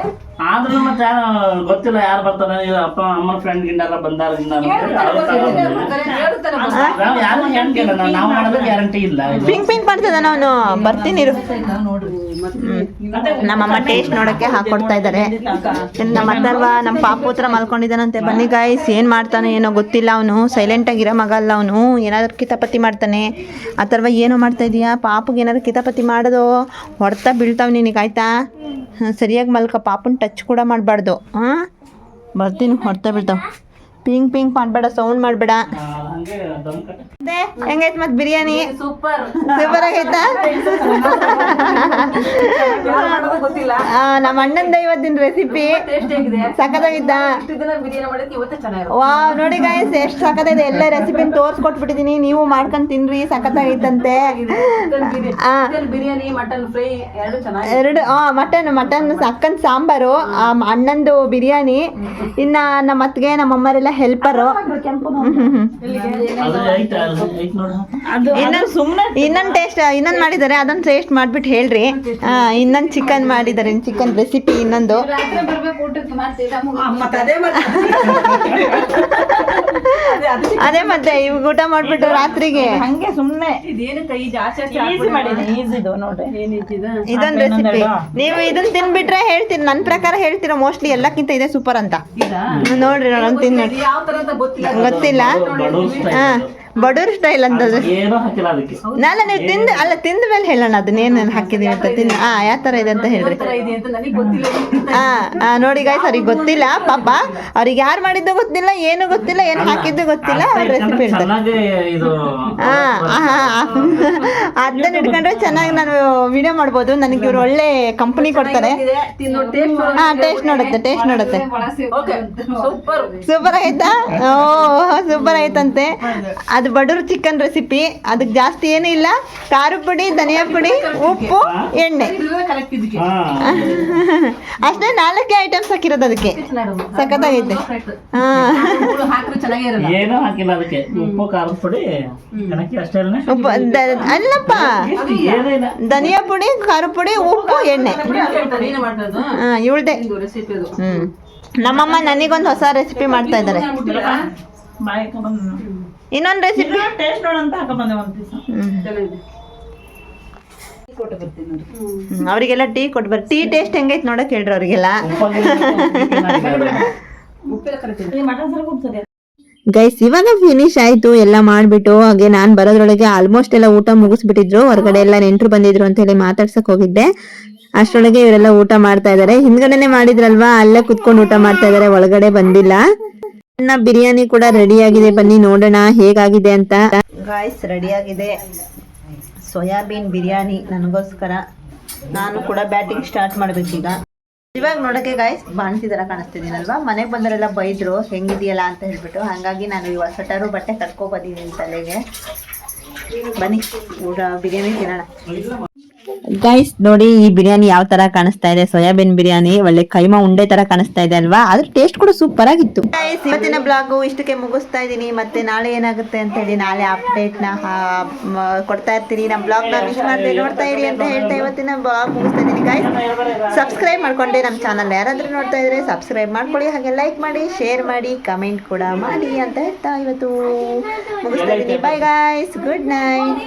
ಆದ್ರೂ ಮತ್ತೆ ಯಾರು ಗೊತ್ತಿಲ್ಲ ಯಾರು ಬರ್ತಾರೆ ಅಪ್ಪ ಅಮ್ಮನ ಫ್ರೆಂಡ್ ಗಿಂಡೆಲ್ಲ ಬಂದಾರ ಯಾರು ಹೆಂಗ್ ಕೇಳಲ್ಲ ನಾವು ಮಾಡೋದು ಗ್ಯಾರಂಟಿ ಇಲ್ಲ ಪಿಂಕ್ ಮಾಡ್ತದ ನಾನು ಬರ್ತೀನಿ ಇರು. ನಮ್ಮಮ್ಮ ಟೇಸ್ಟ್ ನೋಡಕ್ಕೆ ಹಾಕೊಡ್ತಾ ಇದಾರೆ ನಮ್ಮ ಅಥರ್ವ ನಮ್ಮ ಪಾಪು ಹತ್ರ ಮಲ್ಕೊಂಡಿದ್ದಾನಂತೆ. ಬನ್ನಿ ಗಾಯ್ಸ್ ಏನ್ ಮಾಡ್ತಾನೆ ಏನೋ ಗೊತ್ತಿಲ್ಲ, ಅವನು ಸೈಲೆಂಟ್ ಆಗಿರೋ ಮಗ ಅಲ್ಲ, ಅವನು ಏನಾದ್ರು ಕಿತಾಪತಿ ಮಾಡ್ತಾನೆ. ಅಥರ್ವ ಏನೋ ಮಾಡ್ತಾ ಇದೀಯಾ, ಪಾಪುಗೆ ಏನಾದ್ರು ಕಿತಾಪತಿ ಮಾಡೋದು ಹೊಡ್ತಾ ಬೀಳ್ತಾವ್ ನಿನಗೆ ಆಯ್ತಾ. ಸರಿಯಾಗಿ ಮಲ್ಕ, ಪಾಪುನ ಟಚ್ ಕೂಡ ಮಾಡಬಾರ್ದು. ಹಾಂ ಬರ್ತೀನಿ, ಹೊಡ್ತಾ ಬೀಳ್ತಾವ. ಪಿಂಕ್ ಮಾಡಬೇಡ, ಸೌಂಡ್ ಮಾಡಬೇಡ. ಹೆಂಗೈತೆ ಮತ್ತೆ ಬಿರಿಯಾನಿ? ಸೂಪರ್ ಸೂಪರ್ ಆಗೈತಾ? ಗೊತ್ತಿಲ್ಲ ನಮ್ಮ ಅಣ್ಣಂದ ಇವತ್ತಿನ ರೆಸಿಪಿ ಟೇಸ್ಟ್ ಹೇಗಿದೆ? ಸಖತ್ತಾಗಿದ್ದ. ಇಷ್ಟು ದಿನ ಬಿರಿಯಾನಿ ಮಾಡೋಕೆ ಇವತ್ತೇ ಚೆನ್ನಾಗಿರುತ್ತೆ. ವಾ ನೋಡಿ ಗಾಯ್ಸ್ ಎಷ್ಟು ಸಖತ್ತಾಗಿದೆ. ಎಲ್ಲ ರೆಸಿಪಿನ ತೋರಿಸ್ಕೊಟ್ಬಿಟ್ಟಿದ್ದೀನಿ, ನೀವು ಮಾಡ್ಕೊಂಡು ತಿನ್ರಿ, ಸಖತ್ತಾಗೈತಂತೆ. ಚಿಕನ್ ಬಿರಿಯಾನಿ, ಮಟನ್ ಫ್ರೈ ಎರಡು ಚೆನ್ನಾಗಿದೆ. ಎರಡು ಮಟನ್ ಅಕ್ಕನ ಸಾಂಬಾರು, ಅಣ್ಣಂದು ಬಿರಿಯಾನಿ, ಇನ್ನ ನಮ್ಮ ಅತ್ತಿಗೆ ನಮ್ಮ ಅಮ್ಮರೆಲ್ಲ ಹೆಲ್ಪರು. ಇನ್ನೊಂದು ಟೇಸ್ಟ್ ಇನ್ನೊಂದು ಮಾಡಿದ್ದಾರೆ, ಅದನ್ನು ಟೇಸ್ಟ್ ಮಾಡ್ಬಿಟ್ಟು ಹೇಳ್ರಿ. ಇನ್ನೊಂದು ಚಿಕನ್ ಮಾಡಿದ್ದಾರೆ, ಚಿಕನ್ ರೆಸಿಪಿ ಇನ್ನೊಂದು. ಅದೇ ಮತ್ತೆ ಇವಾಗ ಊಟ ಮಾಡ್ಬಿಟ್ಟು ರಾತ್ರಿಗೆ ಹಂಗೆ ಸುಮ್ಮನೆ ಇದೇನು ಕೈ ಜಾಸ್ತಿ ಮಾಡಿದ್ದೀನಿ. ಇದೊಂದು ರೆಸಿಪಿ ನೀವು ಇದನ್ನ ತಿನ್ಬಿಟ್ರೆ ಹೇಳ್ತೀರಿ, ನನ್ನ ಪ್ರಕಾರ ಹೇಳ್ತೀರಾ ಮೋಸ್ಟ್ಲಿ ಎಲ್ಲಕ್ಕಿಂತ ಇದೆ ಸೂಪರ್ ಅಂತ. ನೋಡ್ರಿ ನಾನು ತಿನ್ನ ಯಾವ ತರ ಅಂತ ಗೊತ್ತಿಲ್ಲ. ಹಾ ಬಡೂರ್ ಸ್ಟೈಲ್ ಅಂತ ಏನೋ ಹಾಕಿಲ್ಲ ಅದಕ್ಕೆ. ನಾಳೆ ನೀವು ತಿಂದ ಮೇಲೆ ಹೇಳೋಣ ಅದನ್ನೇನು ಹಾಕಿದೀವಿ ಅಂತ. ಯಾವ ತರ ಇದೆ ಅಂತ ಹೇಳ್ರಿ. ನೋಡಿ ಗಾಯ್ಸ್, ಅವ್ರಿಗೆ ಗೊತ್ತಿಲ್ಲ ಪಾಪ, ಅವ್ರಿಗೆ ಯಾರು ಮಾಡಿದ್ದು ಗೊತ್ತಿಲ್ಲ, ಏನು ಗೊತ್ತಿಲ್ಲ, ಏನು ಹಾಕಿದ್ದು ಗೊತ್ತಿಲ್ಲ, ಅವ್ರ ರೆಸಿಪಿ ಹೇಳ್ತಾರೆ. ಅದನ್ನ ಇಟ್ಕೊಂಡ್ರೆ ಚೆನ್ನಾಗಿ ನಾನು ವಿಡಿಯೋ ಮಾಡ್ಬೋದು. ನನಗೆ ಇವ್ರು ಒಳ್ಳೆ ಕಂಪನಿ ಕೊಡ್ತಾರೆ. ಟೇಸ್ಟ್ ನೋಡುತ್ತೆ. ಸೂಪರ್ ಆಗೈತಾ? ಸೂಪರ್ ಆಗೈತಂತೆ. ಅದು ಬಡೂರು ಚಿಕನ್ ರೆಸಿಪಿ. ಅದಕ್ಕೆ ಜಾಸ್ತಿ ಏನೂ ಇಲ್ಲ, ಖಾರ ಪುಡಿ, ಧನಿಯಾ ಪುಡಿ, ಉಪ್ಪು, ಎಣ್ಣೆ ಅಷ್ಟೇ. 4 ಐಟಮ್ಸ್ ಹಾಕಿರೋದು ಅದಕ್ಕೆ. ಸಖತ್ತಾಗೈತೆ. ಏನೋ ಹಾಕಿಲ್ಲ ಅದಕ್ಕೆ, ಉಪ್ಪು, ಖಾರದ ಪುಡಿ, ಅಷ್ಟೇ ಅಲ್ಲಪ್ಪ, ಧನಿಯಾ ಪುಡಿ, ಖಾರ ಪುಡಿ, ಉಪ್ಪು, ಎಣ್ಣೆ. ಇವಳ್ದೆ. ನಮ್ಮಮ್ಮ ನನಗೊಂದು ಹೊಸ ರೆಸಿಪಿ ಮಾಡ್ತಾ ಇದ್ದಾರೆ. ಇನ್ನೊಂದು ರೆಸಿಪಿ ಟೇಸ್ಟ್ ನೋಡಂತ ಹಾಕೊಂಡ್ಬಂದೆ ಒಂದು ದಿವಸ. ಅವರಿಗೆಲ್ಲ ಟೀ ಕೊಟ್ಬರ್ರಿ. ಟೀ ಟೇಸ್ಟ್ ಹೆಂಗೈತೆ ನೋಡಕ್ ಹೇಳ್ರಿ ಅವರಿಗೆಲ್ಲ. ಗೈಸ್ ಇವಾಗ ಫಿನಿಶ್ ಆಯ್ತು ಎಲ್ಲ ಮಾಡ್ಬಿಟ್ಟು. ಹಾಗೆ ನಾನ್ ಬರೋದ್ರೊಳಗೆ ಆಲ್ಮೋಸ್ಟ್ ಎಲ್ಲ ಊಟ ಮುಗಿಸ್ಬಿಟ್ಟಿದ್ರು. ಹೊರಗಡೆ ಎಲ್ಲ ನೆಂಟ್ರು ಬಂದಿದ್ರು ಅಂತ ಹೇಳಿ ಮಾತಾಡ್ಸಕ್ ಹೋಗಿದ್ದೆ. ಅಷ್ಟರೊಳಗೆ ಇವರೆಲ್ಲ ಊಟ ಮಾಡ್ತಾ ಇದಾರೆ. ಹಿಂದ್ಗಡೆನೆ ಮಾಡಿದ್ರಲ್ವಾ, ಅಲ್ಲೇ ಕುತ್ಕೊಂಡು ಊಟ ಮಾಡ್ತಾ ಇದಾರೆ, ಒಳಗಡೆ ಬಂದಿಲ್ಲ. ಬಿರಿಯಾನಿ ಕೂಡ ರೆಡಿ ಆಗಿದೆ, ಬನ್ನಿ ನೋಡೋಣ ಹೇಗಾಗಿದೆ ಅಂತ. ಗಾಯ್ಸ್ ರೆಡಿ ಆಗಿದೆ ಸೋಯಾಬೀನ್ ಬಿರಿಯಾನಿ ನನಗೋಸ್ಕರ. ನಾನು ಕೂಡ ಬ್ಯಾಟಿಂಗ್ ಸ್ಟಾರ್ಟ್ ಮಾಡ್ಬೇಕೀಗ. ಇವಾಗ ನೋಡಕ್ಕೆ ಗಾಯ್ಸ್ ಬಾಣ್ತಿ ತರ ಕಾಣಿಸ್ತಿದ್ದೀನಲ್ವಾ, ಮನೆಗೆ ಬಂದರೆಲ್ಲ ಬೈದ್ರು ಹೆಂಗಿದೆಯಲ್ಲ ಅಂತ ಹೇಳ್ಬಿಟ್ಟು. ಹಾಗಾಗಿ ನಾನು ಇವಾಗ ಸ್ವೆಟರು ಬಟ್ಟೆ ಕಟ್ಕೊ ಬಂದಿದ್ದೀನಿ ತಲೆಗೆ. ಬನ್ನಿ ಊಟ ಬಿರಿಯಾನಿ ತಿನ್ನೋಣ. ಗೈಸ್ ನೋಡಿ ಈ ಬಿರಿಯಾನಿ ಯಾವ ತರ ಕಾಣಿಸ್ತಾ ಇದೆ. ಸೋಯಾಬೀನ್ ಬಿರಿಯಾನಿ ಒಳ್ಳೆ ಕೈಮಾ ಉಂಡೆ ತರ ಕಾಣಿಸ್ತಾ ಇದೆ ಅಲ್ವಾ, ಅದ್ರ ಟೇಸ್ಟ್ ಕೂಡ ಸೂಪರ್ ಆಗಿತ್ತು. ಗೈಸ್ ಇವತ್ತಿನ ಬ್ಲಾಗು ಇಷ್ಟಕ್ಕೆ ಮುಗಿಸ್ತಾ ಇದ್ದೀನಿ. ಮತ್ತೆ ನಾಳೆ ಏನಾಗುತ್ತೆ ಅಂತ ಹೇಳಿ ನಾಳೆ ಅಪ್ಡೇಟ್ ನ ಕೊಡ್ತಾ ಇರ್ತೀನಿ. ನಮ್ಮ ಬ್ಲಾಗ್ ನ ಮಿಸ್ ಮಾಡದೆ ನೋಡ್ತಾ ಇರಿ ಅಂತ ಹೇಳ್ತಾ ಇವತ್ತಿನ ಬ್ಲಾಗ್ ಮುಗಿಸ್ತಾ ಇದ್ದೀನಿ. ಗೈಸ್ ಸಬ್ಸ್ಕ್ರೈಬ್ ಮಾಡ್ಕೊಂಡೆ ನಮ್ಮ ಚಾನಲ್ ಯಾರಾದ್ರೂ ನೋಡ್ತಾ ಇದ್ರೆ ಸಬ್ಸ್ಕ್ರೈಬ್ ಮಾಡ್ಕೊಳ್ಳಿ, ಹಾಗೆ ಲೈಕ್ ಮಾಡಿ, ಶೇರ್ ಮಾಡಿ, ಕಮೆಂಟ್ ಕೂಡ ಮಾಡಿ ಅಂತ ಹೇಳ್ತಾ ಇವತ್ತು ಮುಗಿಸ್ತಾ ಇದ್ದೀನಿ. Bye guys, good night.